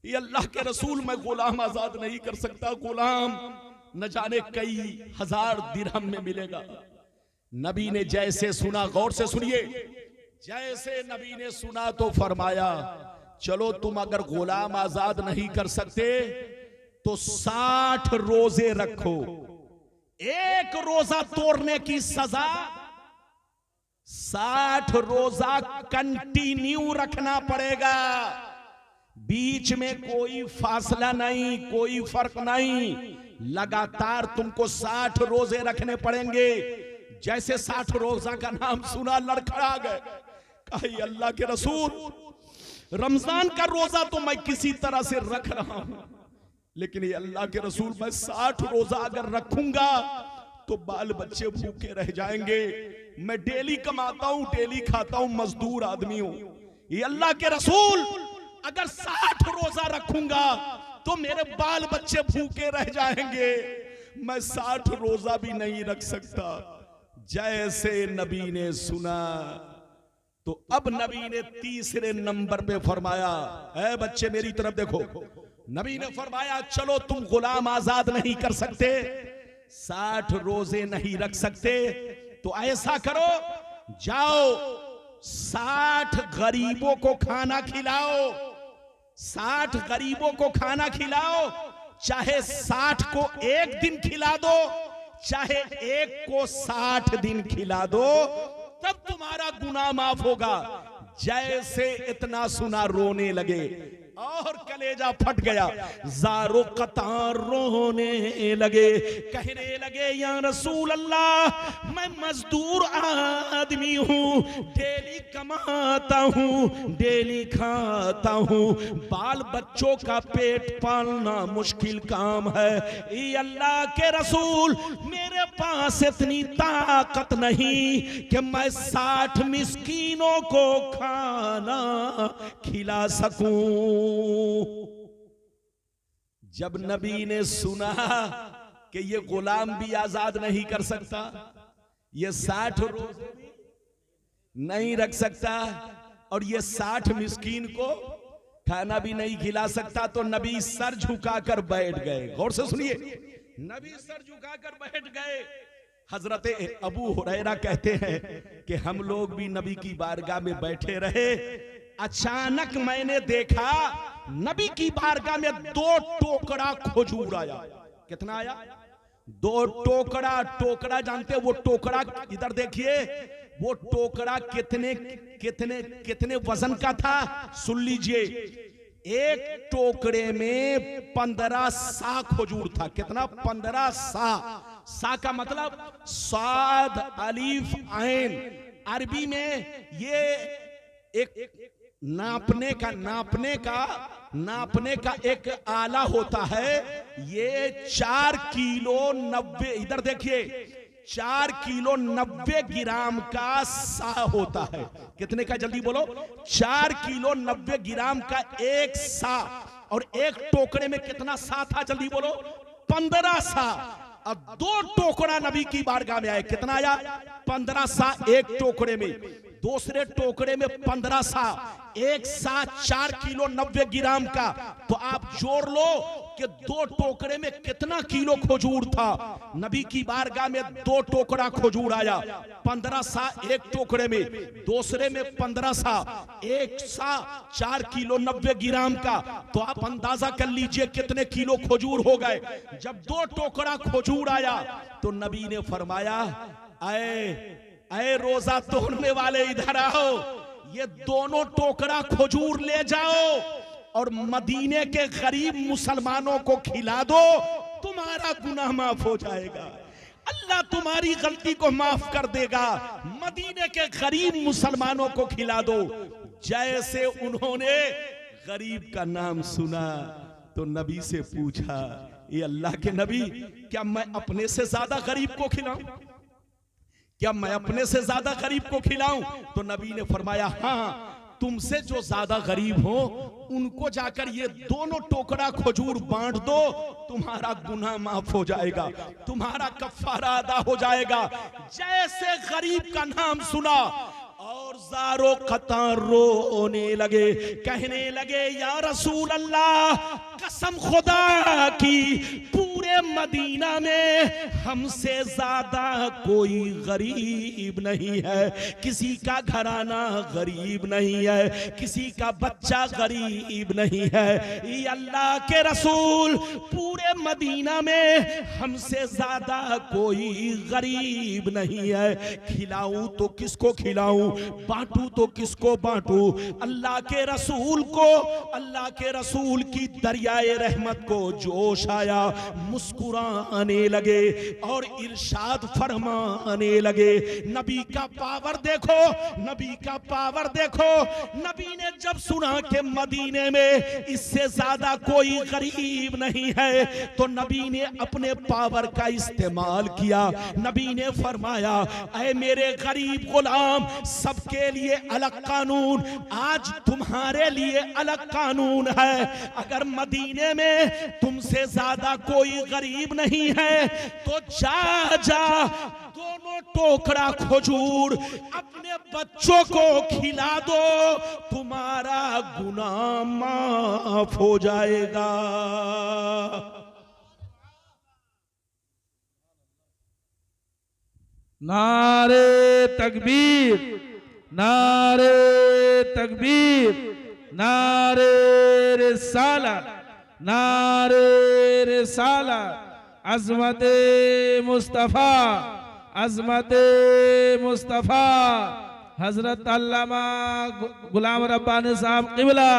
ये अल्लाह के रसूल, मैं गुलाम आजाद नहीं कर सकता। गुलाम न जाने कई हजार दिरहम में मिलेगा। नबी ने जैसे सुना, गौर से सुनिए, जैसे नबी ने सुना तो फरमाया चलो तुम अगर गुलाम आजाद नहीं कर सकते तो 60 रोजे रखो, एक रोजा तोड़ने की सजा 60 रोजा कंटिन्यू रखना पड़ेगा, बीच में कोई फासला नहीं, कोई फर्क नहीं, लगातार तुमको 60 रोजे रखने पड़ेंगे। जैसे 60 रोजा का नाम सुना लड़खड़ा गए, कहा अल्लाह के रसूल, रमजान का रोजा तो मैं किसी तरह से रख रहा हूं, लेकिन ये अल्लाह के रसूल, मैं 60 रोजा अगर रखूंगा तो बाल बच्चे भूखे रह जाएंगे। मैं डेली कमाता हूं, डेली खाता हूं, मजदूर आदमी हूं। ये अल्लाह के रसूल, अगर 60 रोजा रखूंगा तो मेरे बाल बच्चे भूखे रह जाएंगे, मैं 60 रोजा भी नहीं रख सकता। जैसे नबी ने सुना तो अब नबी ने तीसरे नंबर पे फरमाया, ऐ बच्चे मेरी तरफ देखो, नबी ने फरमाया चलो तुम गुलाम आजाद नहीं कर सकते, 60 रोजे नहीं रख सकते, तो ऐसा करो, जाओ 60 गरीबों को खाना खिलाओ, 60 गरीबों को खाना खिलाओ, चाहे 60 को एक दिन खिला दो, चाहे एक को 60 दिन खिला दो, तब तुम्हारा गुनाह माफ होगा। जैसे इतना सुना रोने लगे और कलेजा फट गया, ज़ारो कतार रोने लगे, कहने लगे या रसूल अल्लाह, मैं मजदूर आदमी हूँ, डेली कमाता हूँ, डेली खाता हूँ, बाल बच्चों का पेट पालना मुश्किल काम है। ये अल्लाह के रसूल, मेरे पास इतनी ताकत नहीं कि मैं 60 मिस्कीनों को खाना खिला सकूं। जब नबी ने सुना कि ये गुलाम भी आजाद नहीं कर सकता, ये 60 रोजे भी नहीं रख सकता, और ये 60 मिस्कीन को खाना भी नहीं खिला सकता, तो नबी सर झुकाकर बैठ गए। गौर से सुनिए, नबी सर झुकाकर बैठ गए। हजरत अबू हुरैरा कहते हैं कि हम लोग भी नबी की बारगाह में बैठे रहे, अचानक मैंने देखा नबी की बारगाह में 2 टोकरा खजूर आया। कितना आया? 2 टोकरा। टोकरा जानते हैं वो टोकरा, इधर देखिए, वो टोकरा कितने कितने कितने वजन का था सुन लीजिए। एक टोकरे में 15 सा खजूर था। कितना? 15 सा। सा का मतलब साद अलीफ आइन। अरबी में ये एक नापने का एक आला होता है। ये 4 किलो 90, इधर देखिए, 4 किलो 90 ग्राम का सा होता है। कितने का? जल्दी बोलो। 4 किलो 90 ग्राम का एक सा। और एक टोकरे में कितना सा था? जल्दी बोलो। 15 सा। अब 2 टोकरा नबी की बारगाह में आए। कितना आया? 15 सा एक टोकरे में। दूसरे टोकरे में 15 सा। एक सा 4 किलो 90 ग्राम का। तो आप जोड़ लो कि 2 टोकरे में कितना किलो खजूर था। नबी की बारगाह में 2 टोकरा खजूर आया। 15 सा एक टोकरे में, दूसरे में 15 सा, एक सा 4 किलो 90 ग्राम का। तो आप अंदाजा कर लीजिए कितने किलो खजूर हो गए। जब 2 टोकरा खजूर आया तो नबी ने फरमाया, अरे रोजा तोड़ने वाले इधर आओ, ये दोनों टोकरा खजूर ले जाओ और मदीने के गरीब मुसलमानों को खिला दो, तुम्हारा गुनाह माफ हो जाएगा, अल्लाह तुम्हारी गलती को माफ कर देगा। मदीने के गरीब मुसलमानों को खिला दो। जैसे उन्होंने गरीब का नाम सुना तो नबी से पूछा, ये अल्लाह के नबी, क्या मैं अपने से ज्यादा गरीब को खिलाऊं? क्या मैं अपने से ज्यादा गरीब को खिलाऊं? तो नबी ने फरमाया, हाँ, तुमसे जो ज्यादा गरीब हो उनको जाकर ये दोनों टोकरा खजूर बांट दो, तुम्हारा गुनाह माफ हो जाएगा, तुम्हारा कफ्फारा अदा हो जाएगा। जैसे गरीब का नाम सुना और ज़ारो कतार रोने लगे, कहने लगे, या रसूल अल्लाह, कसम खुदा की पूरे मदीना में हमसे ज्यादा कोई गरीब नहीं है, किसी का घराना गरीब नहीं है, किसी का बच्चा गरीब नहीं है। ये अल्लाह के रसूल, पूरे मदीना में हमसे ज्यादा कोई गरीब नहीं है। खिलाऊं तो किसको खिलाऊं, बांटू तो किसको बांटू? अल्लाह के रसूल को, अल्लाह के रसूल की दरियाए रहमत को जोश आया, मुस्कुराने लगे और इरशाद फरमाने लगे। नबी का पावर देखो, नबी का पावर देखो। नबी ने जब सुना कि मदीने में इससे ज्यादा कोई गरीब नहीं है तो नबी ने अपने पावर का इस्तेमाल किया। नबी ने फरमाया, ऐ मेरे गरीब गुलाम, सबके लिए अलग कानून, आज तुम्हारे लिए अलग कानून है। अगर मदीने में तुमसे ज्यादा कोई गरीब नहीं है तो जा जा दोनों टोकरा खजूर अपने बच्चों को खिला दो, तुम्हारा गुनाह माफ हो जाएगा। नारे तकबीर, नारे तकबीर, नारे रिसाला, नारे रिसाला, अज़मते मुस्तफ़ा, अज़मते मुस्तफ़ा, हजरत अल्लामा गुलाम रब्बानी साहब क़िबला,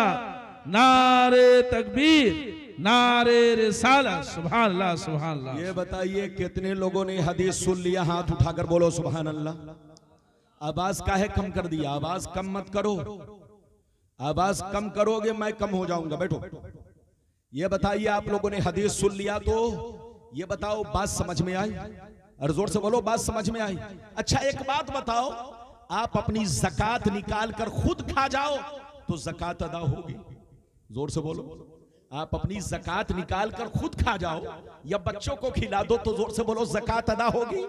नारे तकबीर, नारे रिसाला, सुभान अल्लाह, सुभान अल्लाह। ये बताइए कितने लोगों ने हदीस सुन लिया? हाथ उठाकर बोलो सुभान अल्लाह। आवाज काहे कम कर दिया? आवाज कम मत करो, आवाज कम करोगे मैं कम हो जाऊंगा। बैठो। ये बताइए आप लोगों ने हदीस सुन लिया तो ये बताओ बात समझ में आई? और जोर से बोलो बात समझ में आई। अच्छा एक बात बताओ, आप अपनी ज़कात निकाल कर खुद खा जाओ तो ज़कात अदा होगी? जोर से बोलो। आप अपनी ज़कात निकाल कर खुद खा जाओ या बच्चों को खिला दो तो जोर से बोलो ज़कात अदा होगी?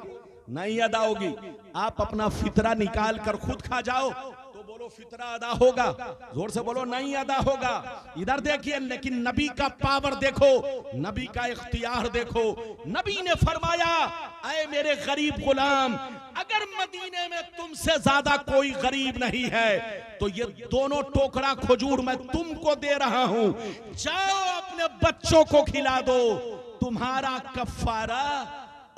नहीं अदा होगी। आप अपना फितरा निकाल कर खुद खा जाओ तो बोलो तो फितरा अदा होगा। जोर से बोलो नहीं अदा होगा। इधर देखिए, लेकिन नबी का पावर देखो, नबी का इख्तियार देखो। नबी ने फरमाया, ऐ मेरे गरीब गुलाम, अगर मदीने में तुमसे ज्यादा कोई गरीब नहीं है तो ये दोनों टोकरा खजूर मैं तुमको दे रहा हूं, जाओ अपने बच्चों को खिला दो, तुम्हारा कफारा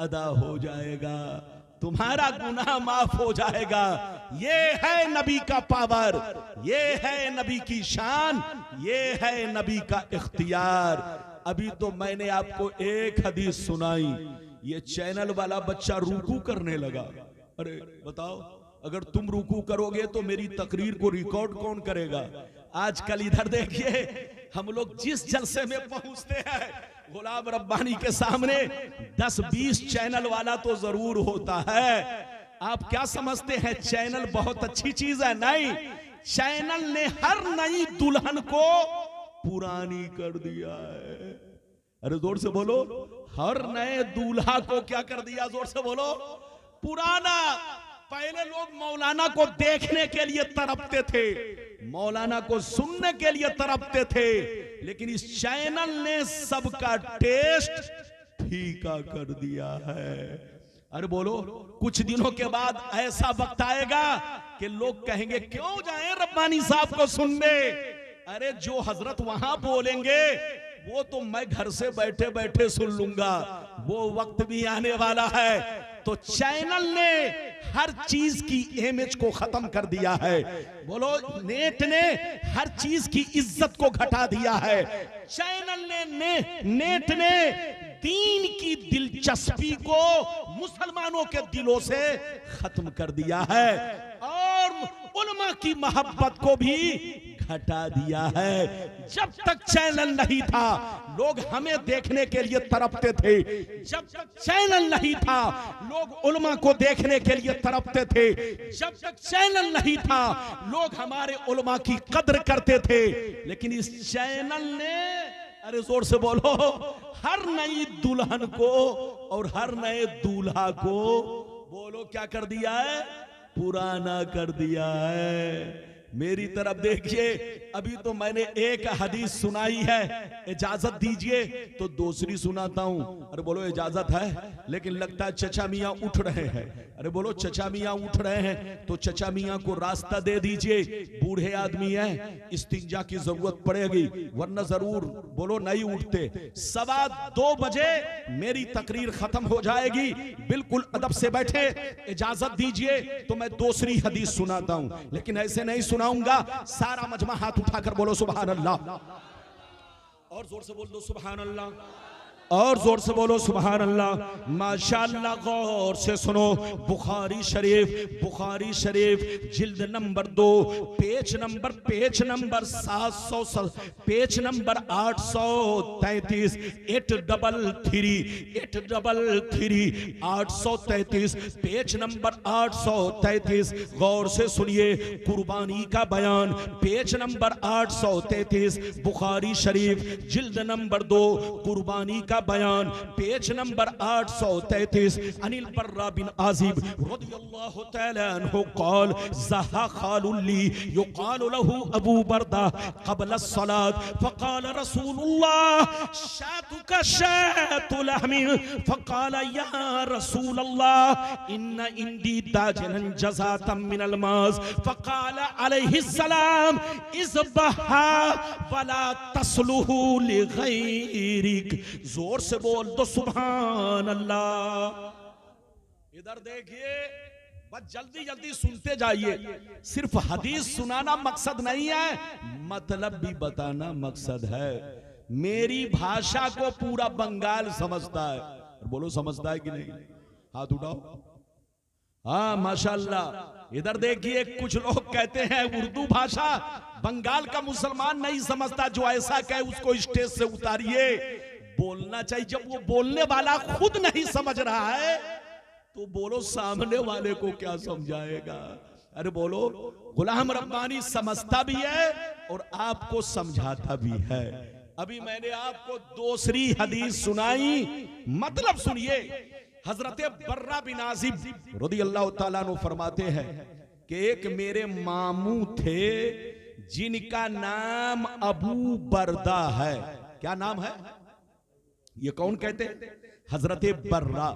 अदा हो जाएगा, तुम्हारा गुनाह माफ हो जाएगा। ये है नबी का पावर, ये है नबी की शान, ये है नबी का इख्तियार। अभी तो मैंने आपको एक हदीस सुनाई, ये चैनल वाला बच्चा रुकू करने लगा। अरे बताओ, अगर तुम रुकू करोगे तो मेरी तकरीर को रिकॉर्ड कौन करेगा? आजकल इधर देखिए, हम लोग जिस जलसे में पहुंचते हैं, गुलाम रब्बानी के सामने 10-20 चैनल वाला तो जरूर होता है। आप क्या समझते हैं चैनल बहुत अच्छी चीज है? नहीं, चैनल ने हर नई दुल्हन को पुरानी कर दिया है। अरे जोर से बोलो, हर नए दूल्हा को क्या कर दिया? जोर से बोलो, पुराना। पहले लोग मौलाना को देखने के लिए तड़पते थे, मौलाना को सुनने के लिए तड़पते थे, लेकिन इस चैनल ने सबका टेस्ट फीका कर दिया है। अरे बोलो, कुछ दिनों के बाद ऐसा वक्त आएगा कि लोग कहेंगे क्यों जाएं रब्बानी साहब को सुनने? अरे जो हजरत वहां बोलेंगे वो तो मैं घर से बैठे बैठे सुन लूंगा, वो वक्त भी आने वाला है। तो चैनल ने हर चीज की इमेज को खत्म कर दिया है। बोलो, नेट ने हर चीज की इज्जत को घटा दिया है। चैनल ने नेट ने दीन की दिलचस्पी को मुसलमानों के दिलों से खत्म कर दिया है और उलमा की मोहब्बत को भी हटा दिया है। जब तक चैनल नहीं था लोग हमें देखने के लिए तड़पते थे, जब तक चैनल नहीं था लोग उलमा को देखने के लिए तड़पते थे, जब तक चैनल नहीं था लोग हमारे उलमा की कद्र करते थे। लेकिन इस चैनल ने, अरे जोर से बोलो, हर नई दुल्हन को और हर नए दूल्हा को, बोलो क्या कर दिया है? पुराना कर दिया है। मेरी तरफ देखिए, अभी तो मैंने एक हदीस सुनाई है, इजाजत दीजिए तो दूसरी सुनाता हूं। अरे बोलो इजाजत है, लेकिन लगता है चचा मियां उठ रहे हैं। अरे बोलो चचा मियां उठ रहे हैं तो चचा मियां को रास्ता दे दीजिए, बूढ़े आदमी हैं, इस्तिंजा की जरूरत पड़ेगी, वरना जरूर बोलो नहीं उठते। 2:15 बजे मेरी तकरीर खत्म हो जाएगी, बिल्कुल अदब से बैठे, इजाजत दीजिए तो मैं दूसरी हदीस सुनाता हूं, लेकिन ऐसे नहीं सुनाऊंगा। सारा मजमा हाथ उठाकर बोलो सुभान अल्लाह, और जोर से बोल दो सुभान अल्लाह, और जोर से बोलो सुभान अल्लाह। माशाअल्लाह, गौर से सुनो। बुखारी शरीफ जिल्द number 2 page number 700, page number 833, 833 833, page number 833। गौर से सुनिए, कुर्बानी का बयान, पेज नंबर 833, बुखारी शरीफ जिल्द नंबर 2, कुर्बानी का बयान, पेज नंबर 833। अनिल बर्रा बिन आजिब रदियल्लाहु तआला अन्हु क़ाल ज़हा ख़ालुल्ली युक़ालु लहू अबू बर्दा क़ब्ल अस्सलात फ़क़ाल रसूलुल्लाह शातुका शातु लहमी फ़क़ाल या रसूलल्लाह इन्ना इंदी दाजलन जज़ातम मिनल माज़ फ़क़ाल अलैहिस्सलाम इज़बहा वला तस्लुहु लिग़ैरिक। जोर से बोल दो सुभान अल्लाह। इधर देखिए, बस जल्दी जल्दी सुनते जाइए। सिर्फ हदीस सुनाना मकसद नहीं है, मतलब भी बताना मकसद है। मेरी भाषा को पूरा बंगाल समझता है। बोलो समझता है कि नहीं? हाथ उठाओ। हाँ माशाल्लाह। इधर देखिए, कुछ लोग कहते हैं उर्दू भाषा बंगाल का मुसलमान नहीं समझता। जो ऐसा कहे उसको स्टेज से उतारिए। बोलना चाहिए, जब वो बोलने वाला खुद नहीं समझ रहा है तो बोलो सामने वाले को क्या समझाएगा? अरे बोलो, गुलाम रब्बानी समझता भी है और आपको समझाता भी है। अभी मैंने आपको दूसरी हदीस सुनाई, मतलब सुनिए। हजरत बर्रा बिन आजिब रदियल्लाहु ताला अन्हु फरमाते हैं कि एक मेरे मामू थे जिनका नाम अबू बरदा है। क्या नाम है? ये कौन कहते हैं? हजरत बर्रा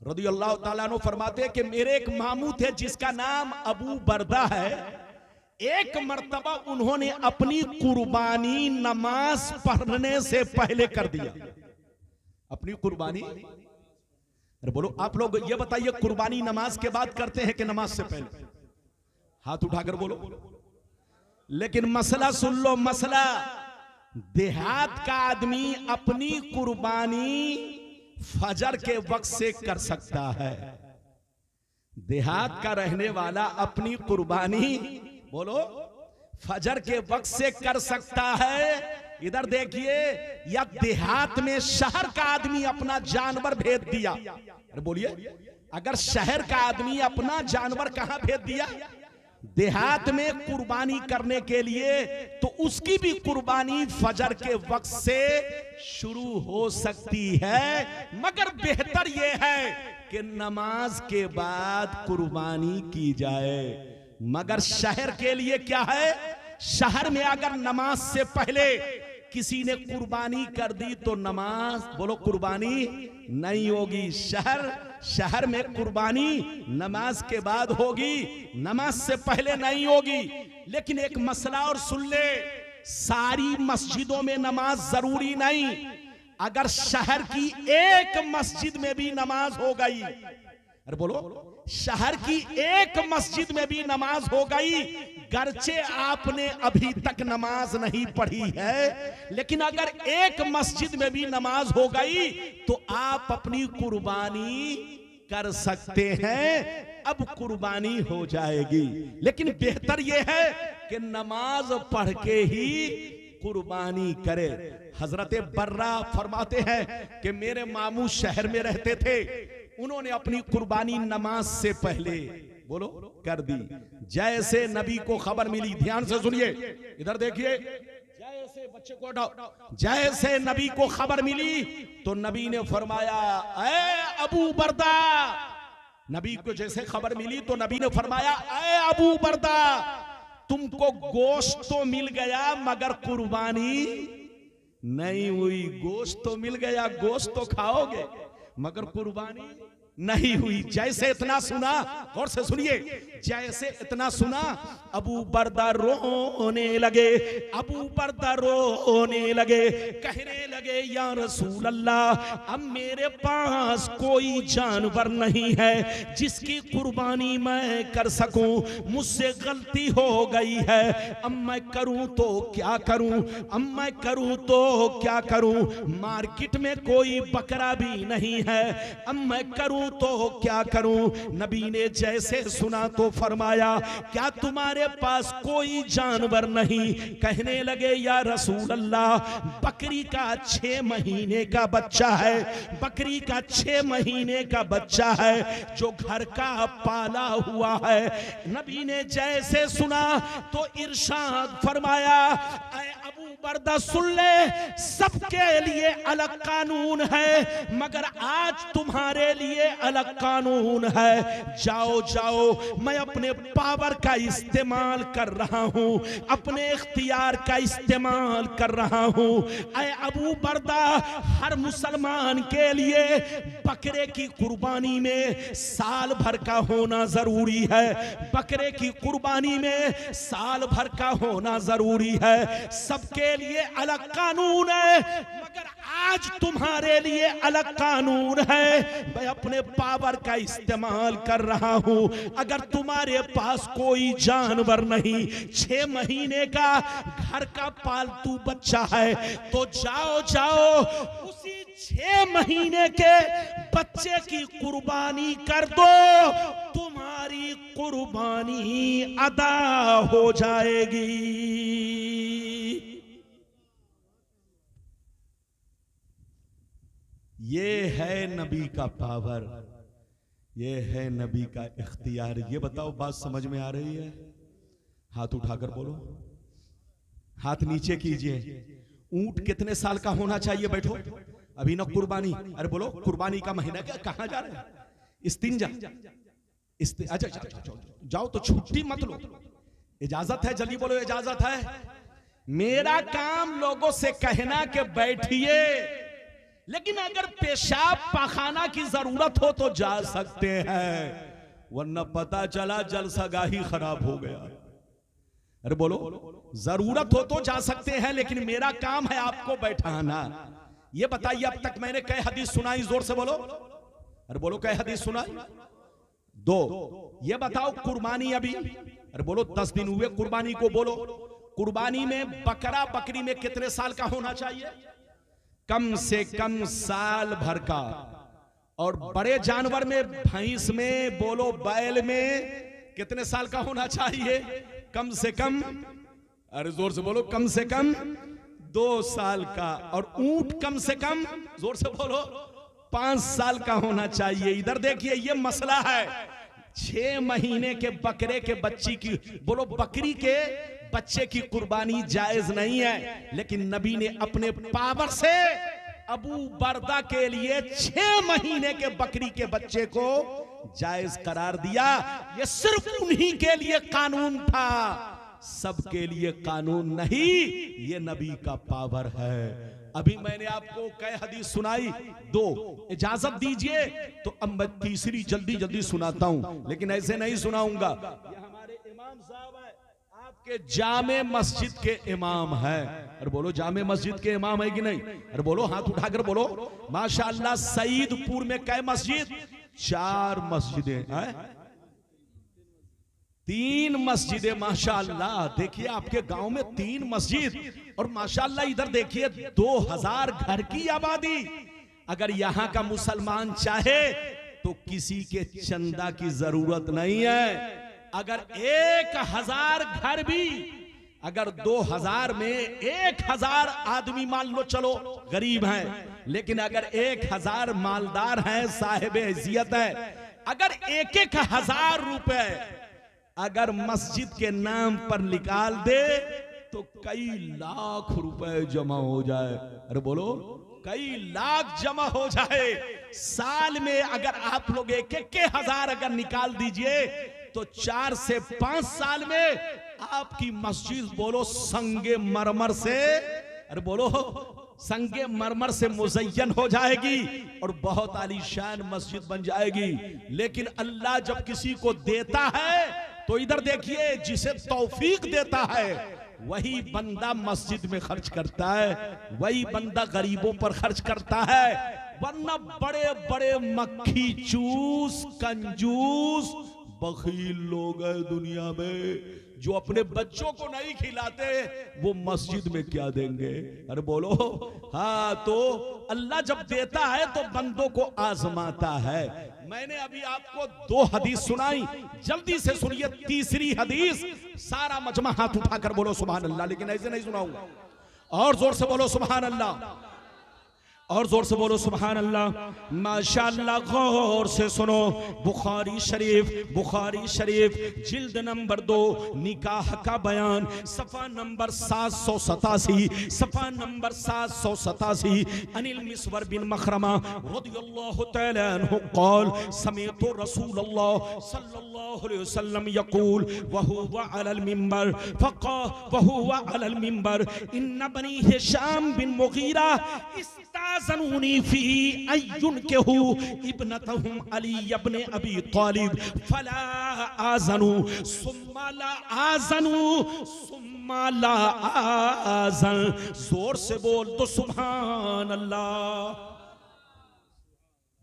रदी अल्लाह ताला अन्हु फरमाते कि मेरे एक मामू थे जिसका नाम अबू बरदा है। एक मर्तबा उन्होंने अपनी कुर्बानी नमाज पढ़ने से पहले कर दिया। अपनी कुर्बानी, अरे बोलो आप लोग ये बताइए, कुर्बानी नमाज के बाद करते हैं कि नमाज से पहले? हाथ उठाकर बोलो। लेकिन मसला सुन लो, मसला देहात का आदमी अपनी कुर्बानी फजर के वक्त से कर सकता है। देहात का रहने वाला अपनी कुर्बानी बोलो फजर के वक्त से कर सकता है। इधर देखिए, या देहात में शहर का आदमी अपना जानवर भेज दिया। अरे बोलिए, अगर शहर का आदमी अपना जानवर कहां भेज दिया? देहात में कुर्बानी करने के लिए, तो उसकी भी कुर्बानी फजर के वक्त से शुरू हो सकती है। मगर बेहतर यह है कि नमाज के बाद कुर्बानी की जाए। मगर शहर के लिए क्या है? शहर में अगर नमाज से पहले किसी ने कुर्बानी कर दी तो नमाज बोलो कुर्बानी नहीं होगी। शहर में कुर्बानी नमाज के बाद होगी, नमाज से पहले नहीं होगी। लेकिन एक मसला और सुन ले, सारी मस्जिदों में नमाज जरूरी नहीं। अगर शहर की एक मस्जिद में भी नमाज हो गई, अरे बोलो, शहर की एक मस्जिद में भी नमाज हो गई, गर्चे आपने अभी तक नमाज नहीं पढ़ी है, लेकिन अगर एक मस्जिद में भी नमाज हो गई तो आप अपनी कुर्बानी कर सकते हैं। अब कुर्बानी हो जाएगी। लेकिन बेहतर यह है कि नमाज पढ़ के ही कुर्बानी करे। हजरत बर्रा फरमाते हैं कि मेरे मामू शहर में रहते थे, उन्होंने अपनी कुर्बानी नमाज से पहले बोलो कर दी। जैसे नबी को खबर मिली, ध्यान से सुनिए, इधर देखिए, जैसे बच्चे को हटाओ, जैसे नबी को खबर मिली तो नबी ने फरमाया, ऐ अबू बरदा। नबी को जैसे खबर मिली तो नबी ने फरमाया, ऐ अबू बरदा, तुमको गोश्त तो मिल गया मगर कुर्बानी नहीं हुई। गोश्त तो मिल गया, गोश्त तो खाओगे, मगर कुर्बानी नहीं हुई। जैसे इतना सुना, गौर से सुनिए, जैसे इतना सुना अबू बरदा रोने लगे। अबू बरदा रोने लगे, कहने लगे, या रसूल अल्लाह, अब मेरे पास कोई जानवर नहीं है जिसकी कुर्बानी मैं कर सकूं। मुझसे गलती हो गई है, अब मैं करूं तो क्या करूं, अब मैं करूं तो क्या करूं। मार्केट में कोई बकरा भी नहीं है, अब मैं करूं तो क्या करूं। नबी ने जैसे सुना तो फरमाया, क्या तुम्हारे पास कोई जानवर नहीं? कहने लगे, या रसूल अल्लाह, बकरी का 6 महीने का बच्चा है, बकरी का 6 महीने का बच्चा है जो घर का पाला हुआ है। नबी ने जैसे सुना तो इरशाद फरमाया, अबू बरदा सुन ले, सबके लिए अलग कानून है मगर आज तुम्हारे लिए अलग कानून है। जाओ जाओ, मैं अपने पावर का इस्तेमाल कर रहा हूं, अपने इख्तियार का इस्तेमाल कर रहा हूं। ऐ अबू बरदा, हर मुसलमान के लिए बकरे की कुर्बानी में साल भर का होना जरूरी है। बकरे की कुर्बानी में साल भर का होना जरूरी है। सबके लिए अलग कानून है मगर आज तुम्हारे लिए अलग कानून है। मैं अपने पावर का इस्तेमाल कर रहा हूं। अगर तुम्हारे पास कोई जानवर नहीं, 6 महीने का घर का पालतू बच्चा है, तो जाओ जाओ उसी 6 महीने के बच्चे की कुर्बानी कर दो, तुम्हारी कुर्बानी अदा हो जाएगी। ये है नबी का पावर, ये है नबी का इख्तियार। ये बताओ, बात समझ में आ रही है? हाथ उठाकर बोलो, हाथ नीचे कीजिए। ऊंट कितने साल का होना चाहिए? बैठो, अभी ना कुर्बानी। अरे बोलो, कुर्बानी का महीना क्या, कहां जा रहे हैं? इस्तिंजा, अच्छा जाओ तो छुट्टी मत लो, इजाजत है, जल्दी बोलो इजाजत है। मेरा काम लोगों से कहना कि बैठिए, लेकिन अगर पेशाब पाखाना की जरूरत हो तो जा सकते हैं, वरना पता चला जलसागाही खराब हो गया। अरे बोलो, जरूरत हो तो जा सकते हैं, लेकिन मेरा काम है आपको बैठाना। ये बताइए अब तक मैंने कई हदीस सुनाई, जोर से बोलो। अरे बोलो कई हदीस सुनाई? 2। ये बताओ कुर्बानी अभी, अरे बोलो 10 दिन हुए कुर्बानी को, बोलो कुर्बानी में बकरा बकरी में कितने साल का होना चाहिए? कम से कम साल भर का। और बड़े जानवर में भैंस में, बोलो बैल में कितने साल का होना चाहिए? कम से कम, अरे जोर से बोलो, कम से कम 2 साल का। और ऊंट कम से कम, जोर से बोलो, 5 साल का होना चाहिए। इधर देखिए ये मसला है, 6 महीने के बकरे के बच्ची की, बोलो बकरी के बच्चे की कुर्बानी जायज नहीं है, लेकिन नबी ने अपने पावर से अबू बरदा के लिए 6 महीने के बकरी के बच्चे को जायज करार दिया। ये सिर्फ उन्हीं के लिए कानून था, सबके लिए कानून नहीं। ये नबी का पावर है। अभी मैंने आपको कई हदीस सुनाई, 2। इजाजत दीजिए तो अब मैं तीसरी जल्दी जल्दी सुनाता हूं, लेकिन ऐसे नहीं सुनाऊंगा। ये हमारे इमाम साहब है, आपके जामे मस्जिद के इमाम है। अरे बोलो जामे मस्जिद के इमाम है कि नहीं? अरे बोलो, हाथ उठाकर बोलो। माशाअल्लाह सईदपुर में कई मस्जिद? 4 मस्जिदें हैं, 3 मस्जिदें। माशाअल्लाह देखिए आपके गांव में 3 मस्जिद, और माशाअल्लाह इधर देखिए 2000 घर की आबादी। अगर यहां का मुसलमान चाहे तो किसी के चंदा की जरूरत नहीं है। अगर 1000 घर भी, अगर 2000 में 1000 आदमी मान लो, चलो गरीब हैं, लेकिन अगर 1000 मालदार हैं, साहिब हैसियत है, अगर 1-1000 रुपए अगर मस्जिद के नाम पर निकाल दे तो कई लाख रुपए जमा हो जाए। अरे बोलो, कई लाख जमा हो जाए। साल में अगर आप लोग 1-1000 अगर निकाल दीजिए तो 4 से 5 साल में आपकी मस्जिद, बोलो संगे मरमर से, अरे बोलो संगे मरमर से मुज़य्यन हो जाएगी और बहुत आलीशान मस्जिद बन जाएगी। लेकिन अल्लाह जब किसी को देता है तो इधर देखिए, जिसे तौफीक देता है वही बंदा मस्जिद में खर्च करता है, वही बंदा गरीबों पर खर्च करता है। वरना बड़े बड़े मक्खी चूस, कंजूस, बखील लोग हैं दुनिया में, जो अपने बच्चों को नहीं खिलाते, वो मस्जिद में क्या देंगे? अरे बोलो हाँ। तो अल्लाह जब देता है तो बंदों को आजमाता है। मैंने अभी आपको 2 हदीस सुनाई, जल्दी से सुनिए तीसरी हदीस। सारा मजमा हाथ उठाकर बोलो सुभान अल्लाह, लेकिन ऐसे नहीं सुनाऊंगा। और जोर से बोलो सुभान अल्लाह, और जोर से बोलो सुभान अल्लाह। माशाअल्लाह गौर से सुनो। बुखारी शरीफ जिल्द नंबर 2 निकाह का बयान, सफा नंबर 787, सफा नंबर 787। अनिल मिसवर बिन मखरमा रदियल्लाहु तआला अन्हु क़ाल समीअतु रसूलल्लाह सल्लल्लाहु अलैहि वसल्लम यक़ूल व हुवा अलल मिंबर फ़क़ा व हुवा अलल मिंबर इन्न बनी हिशाम बिन मुगीरा इस्ताज़नूनी फी अय्युन के हु इब्नतहुम अली इब्न अबी तालिब फला आज़नु सुम्मा ला आज़नु सुम्मा ला आज़न। जोर से बोल तो सुभान अल्लाह।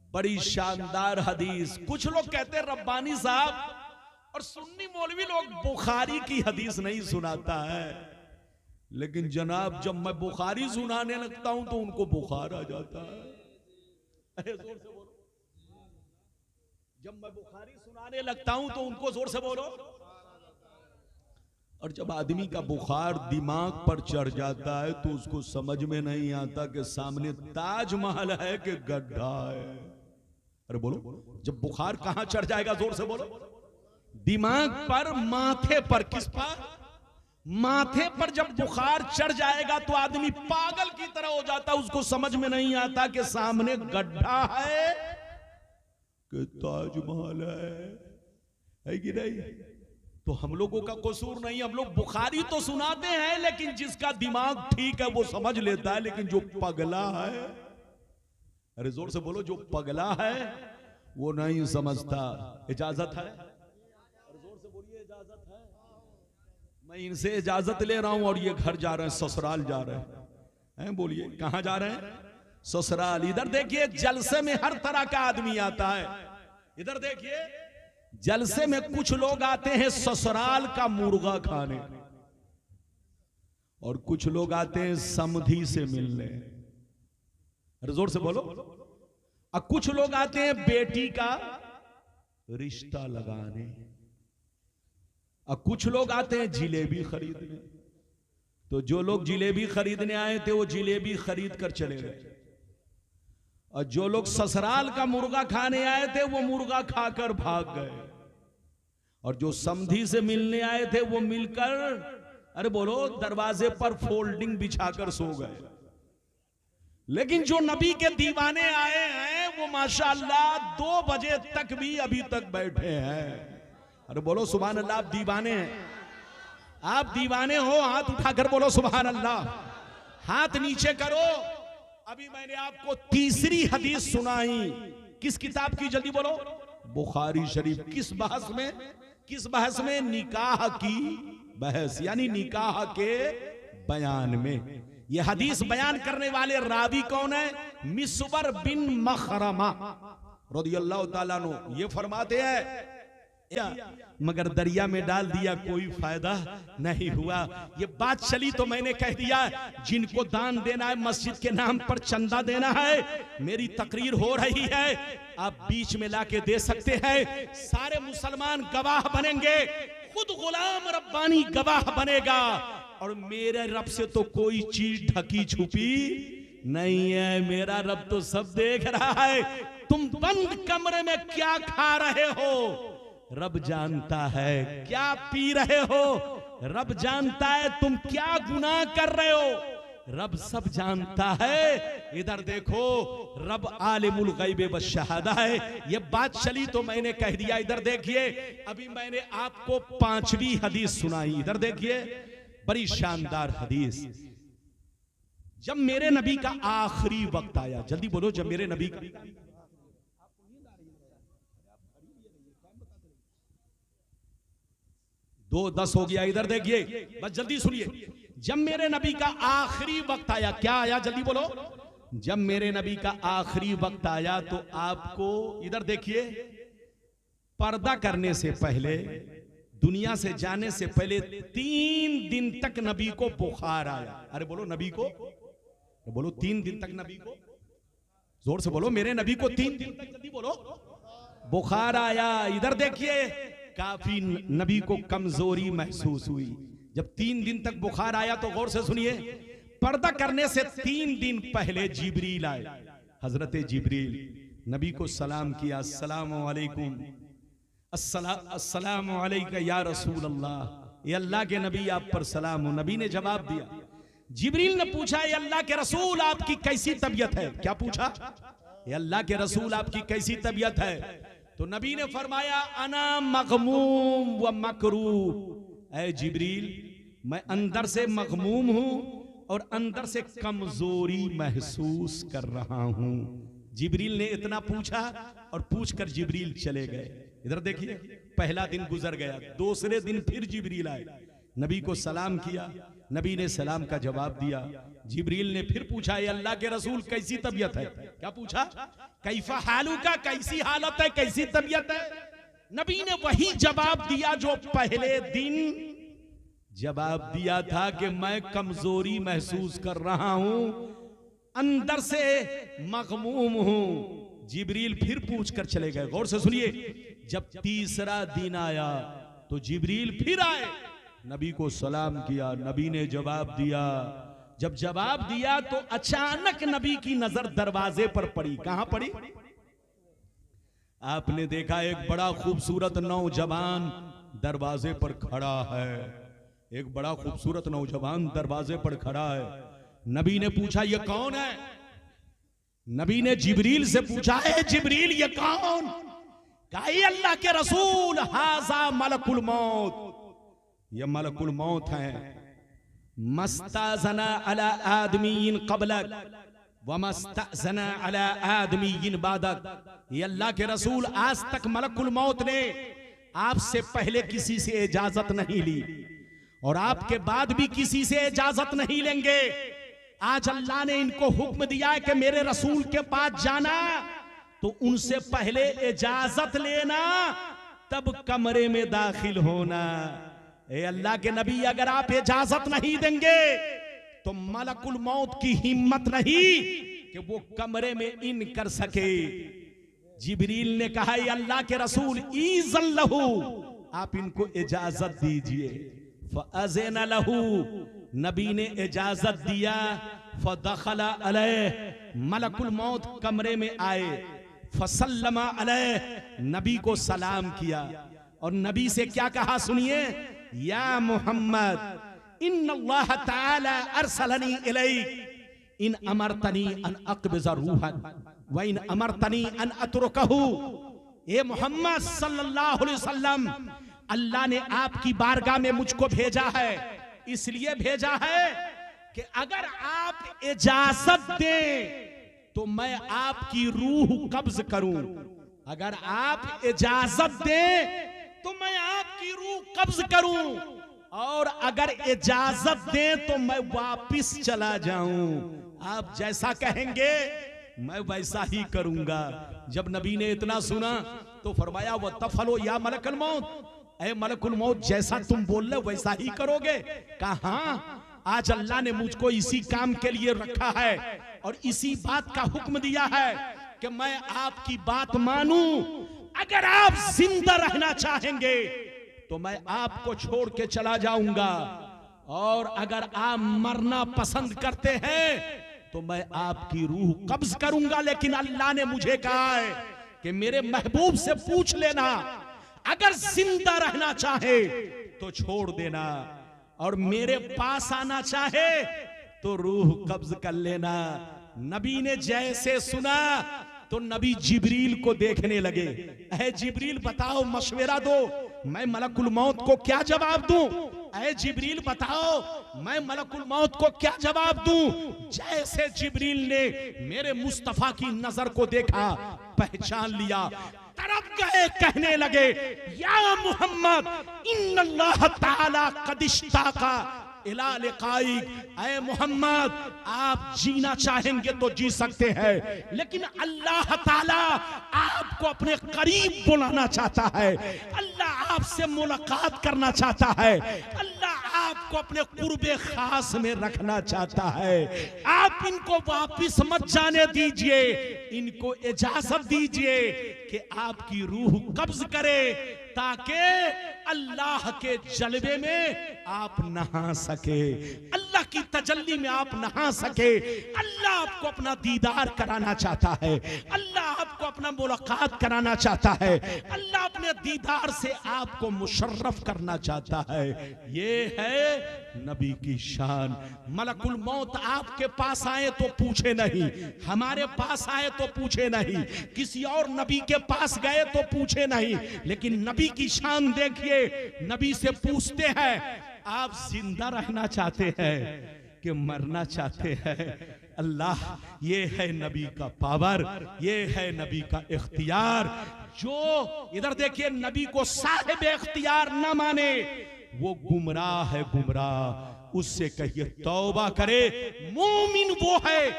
बड़ी शानदार हदीस। कुछ लोग कहते हैं रब्बानी साहब और सुन्नी मौलवी लोग बुखारी की हदीस नहीं सुनाता है, लेकिन जनाब जब मैं बुखारी सुनाने लगता हूं तो उनको बुखार आ जाता है। अरे जोर से बोलो। जब मैं बुखारी सुनाने लगता हूं तो उनको जोर से बोलो। और जब आदमी का बुखार दिमाग पर चढ़ जाता है तो उसको समझ में नहीं आता कि सामने ताजमहल है कि गड्ढा है। अरे बोलो, जब बुखार कहां चढ़ जाएगा? जोर से बोलो। दिमाग पर, माथे पर। किस पर? माथे पर जब बुखार चढ़ जाएगा तो आदमी पागल की तरह हो जाता, उसको समझ में नहीं आता कि सामने गड्ढा है कि ताजमहल है। है कि नहीं? तो हम लोगों का कसूर नहीं, हम लोग बुखारी तो सुनाते हैं, लेकिन जिसका दिमाग ठीक है वो समझ लेता है, लेकिन जो पगला है, अरे जोर से बोलो, जो पगला है वो नहीं समझता। इजाजत है? अरे जोर से बोलिए, इजाजत है? मैं इनसे इजाजत ले रहा हूं और ये घर जा रहे हैं, ससुराल जा रहे हैं। बोलिए कहां जा रहे हैं? ससुराल। इधर देखिए, जलसे में हर तरह का आदमी आता है। इधर देखिए, जलसे में कुछ लोग आते हैं ससुराल का मुर्गा खाने, और कुछ लोग आते हैं समधी से मिलने। अरे जोर से बोलो। और कुछ लोग आते हैं बेटी का रिश्ता लगाने, और कुछ लोग आते हैं जिलेबी खरीदने। तो जो लोग जिलेबी खरीदने आए थे वो जिलेबी खरीद कर चले गए, और जो लोग ससुराल का मुर्गा खाने आए थे वो मुर्गा खाकर भाग गए, और जो समधी से मिलने आए थे वो मिलकर, अरे बोलो, दरवाजे पर फोल्डिंग बिछाकर सो गए। लेकिन जो नबी के दीवाने आए हैं वो माशाअल्लाह 2 बजे तक भी अभी तक बैठे हैं। अरे बोलो सुभान अल्लाह। आप दीवाने हैं? आप दीवाने हो? हाथ उठाकर बोलो सुभान अल्लाह। हाथ नीचे करो। अभी मैंने आपको तीसरी हदीस सुनाई, किस किताब की? जल्दी बोलो। बुखारी शरीफ। किस बहस में? किस बहस में? निकाह की बहस, यानी निकाह के बयान में। ये हदीस बयान करने वाले रावी कौन है? मिसवर बिन मखरमा रदियल्लाहु ताला अन्हु। ये फरमाते हैं, मगर दरिया में डाल दिया, कोई फायदा नहीं हुआ। ये बात चली तो मैंने कह दिया, जिनको दान देना है, मस्जिद के नाम पर चंदा देना है, मेरी तकरीर हो रही है, आप बीच में लाके दे सकते हैं। सारे मुसलमान गवाह बनेंगे, खुद गुलाम रब्बानी गवाह बनेगा, और मेरे रब से तो कोई चीज ढकी छुपी नहीं है। मेरा रब तो सब देख रहा है। तुम बंद कमरे में क्या खा रहे हो, रब जानता है। क्या पी रहे हो, रब जानता है। तुम क्या गुनाह कर रहे हो, रब सब जानता है। इधर देखो, रब आलिमुल गैब व शहादा है। ये बात चली तो मैंने कह दिया। इधर देखिए, अभी मैंने आपको 5वीं हदीस सुनाई। इधर देखिए, बड़ी शानदार हदीस। जब मेरे नबी का आखिरी वक्त आया, जल्दी बोलो, जब मेरे नबी का 2:10 हो गया। इधर देखिए, बस जल्दी सुनिए। जब मेरे नबी का आखिरी वक्त आया, क्या आया? जल्दी बोलो। जब मेरे नबी का आखिरी वक्त आया तो आपको, इधर देखिए, पर्दा करने से पहले, दुनिया से जाने से पहले 3 दिन तक नबी को बुखार आया। अरे बोलो, नबी को बोलो, 3 दिन तक नबी को, जोर से बोलो, मेरे नबी को 3 दिन तक, जल्दी बोलो, बुखार आया। इधर देखिए, काफी नबी को कमजोरी महसूस हुई। जब 3 दिन तक बुखार आया तो गौर से सुनिए, पर्दा करने से 3 दिन पहले जिब्रील आए। हजरत जिब्रील नबी को सलाम किया, अस्सलामु अलैकुम, अस्सलामु अलैका या रसूल अल्लाह। ये अल्लाह के नबी, आप पर सलाम हो। नबी ने जवाब दिया। जिब्रील ने पूछा, ये अल्लाह के रसूल आपकी कैसी तबीयत है? क्या पूछा? ये अल्लाह के रसूल आपकी कैसी तबीयत है? तो नबी ने फरमाया, अना मगमूम व मकरूब। ऐ जिब्रील, मैं अंदर से मगमूम हूं और अंदर से कमजोरी महसूस कर रहा हूं। जिब्रील ने इतना पूछा और पूछकर जिब्रील चले गए। इधर देखिए, पहला दिन गुजर गया, दूसरे दिन फिर जिब्रील आए, नबी को सलाम किया। नबी ने सलाम का जवाब दिया। जिब्रील ने फिर पूछा, ये अल्लाह के रसूल कैसी तबीयत है? क्या पूछा? कैफा हालू का, कैसी हालत है, कैसी तबीयत है? नबी ने वही जवाब दिया जो पहले दिन जवाब दिया था कि मैं कमजोरी महसूस कर रहा हूं, अंदर से मगमूम हूं। जिब्रील फिर पूछकर चले गए। गौर से सुनिए, जब तीसरा दिन आया तो जिब्रील फिर आए, नबी को सलाम किया। नबी ने जवाब दिया। जब जवाब दिया तो अचानक नबी की नजर दरवाजे पर पड़ी। कहां पड़ी? आपने देखा एक बड़ा खूबसूरत नौजवान दरवाजे पर खड़ा है। एक बड़ा खूबसूरत नौजवान दरवाजे पर खड़ा है। नबी ने पूछा, ये कौन है? नबी ने जिब्रील से पूछा, है जिब्रील ये कौन? कहा ये अल्लाह के रसूल हाजा मलकुल मौत, ये मलकुल मौत है। मस्ताजना अला आदमीन क़बलक व मस्ताजना अला आदमीन बादक। ये अल्लाह के रसूल आज तक मलकुल मौत ने आपसे पहले किसी से इजाजत नहीं ली और आपके बाद भी किसी से इजाजत नहीं लेंगे। आज अल्लाह ने इनको हुक्म दिया है कि मेरे रसूल के पास जाना तो उनसे पहले इजाजत लेना, तब कमरे में दाखिल होना। ए अल्लाह के नबी, अगर आप इजाजत नहीं देंगे तो मलकुल मौत की हिम्मत नहीं कि वो कमरे में इन कर सके। जिब्रील ने कहा ये अल्लाह के रसूल ईज़न लहू, आप इनको इजाजत दीजिए। फ़अज़िन लहू, नबी ने इजाजत दिया। फ़दख़ला अलैह, मलकुल मौत कमरे में आए। फ़सल्लमा अलैह, नबी को सलाम किया और नबी से क्या कहा सुनिए, या मोहम्मद इन्नल्लाह तआला अरसलनी इलैक इन अमरतनी अन अक़बिज़ रूहक व इन अमरतनी अन अतरुकहू। ए मोहम्मद सल्लल्लाहु अलैहि वसल्लम, अल्लाह ने आपकी बारगाह में मुझको भेजा है, इसलिए भेजा है कि अगर आप इजाजत दें तो मैं आपकी रूह कब्ज करूं। अगर आप इजाजत दें तो मैं आपकी रूह कब्ज करूं, और अगर इजाजत दें तो मैं वापिस चला जाऊं। आप जैसा कहेंगे मैं वैसा ही करूंगा। जब नबी ने इतना सुना तो फरमाया वो तफलो या मलकुल मौत, ऐ मलकुल मौत जैसा तुम बोल रहे वैसा ही करोगे। कहा आज अल्लाह ने मुझको इसी काम के लिए रखा है और इसी बात का हुक्म दिया है कि मैं आपकी बात मानूं। अगर आप जिंदा रहना चाहेंगे तो मैं आपको छोड़ के चला जाऊंगा, और अगर आप मरना पसंद करते हैं तो मैं आपकी रूह कब्ज करूंगा। लेकिन अल्लाह ने मुझे कहा है कि मेरे महबूब से पूछ लेना, अगर जिंदा रहना चाहे तो छोड़ देना, और मेरे पास आना चाहे तो रूह कब्ज कर लेना। नबी ने जैसे सुना तो नबी जिब्रील को देखने लगे। ऐ जिब्रील बताओ, मशवरा दो, मैं मलकुल मौत को क्या जवाब दूं? ऐ जिब्रील बताओ, मैं मलकुल मौत को क्या जवाब दूं? जैसे जिब्रील ने मेरे मुस्तफा की नजर को देखा, पहचान लिया, तरफ गए, कहने लगे या मोहम्मद इन्नल्लाह ताला क़द इश्ताक़ा इला लिक़ाइक। ऐ मोहम्मद, आप जीना चाहेंगे तो जी सकते हैं, लेकिन अल्लाह ताला आपको अपने करीब बुलाना चाहता है। अल्लाह आपसे मुलाकात करना चाहता है। अल्लाह आपको अपने कुर्बे खास में रखना चाहता है। आप इनको वापिस मत जाने दीजिए, इनको इजाजत दीजिए कि आपकी रूह कब्ज करे, ताकि अल्लाह के जलवे में आप नहा सके, अल्लाह की तजल्ली में आप नहा सके। अल्लाह आपको अपना दीदार कराना चाहता है, अल्लाह आपको अपना मुलाकात कराना चाहता है, अल्लाह अपने दीदार से आपको मुशर्रफ करना चाहता है। ये है नबी की शान। मलकुल मौत आपके पास आए तो पूछे नहीं, हमारे पास आए तो पूछे नहीं, किसी और नबी के पास गए तो पूछे नहीं, लेकिन नबी की शान देखिए। नबी से पूछते हैं आप जिंदा रहना चाहते हैं कि मरना चाहते हैं? अल्लाह, ये है नबी का पावर, ये है नबी का इख्तियार। जो इधर देखिए नबी को साहिब इख्तियार ना माने वो गुमराह है, गुमराह। उससे कहिए तौबा करे। मोमिन वो है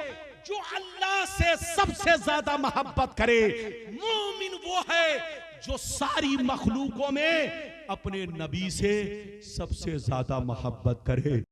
जो अल्लाह से सबसे ज्यादा मोहब्बत करे। मोमिन वो है जो सारी मखलूकों में अपने नबी से सबसे ज्यादा मोहब्बत करे।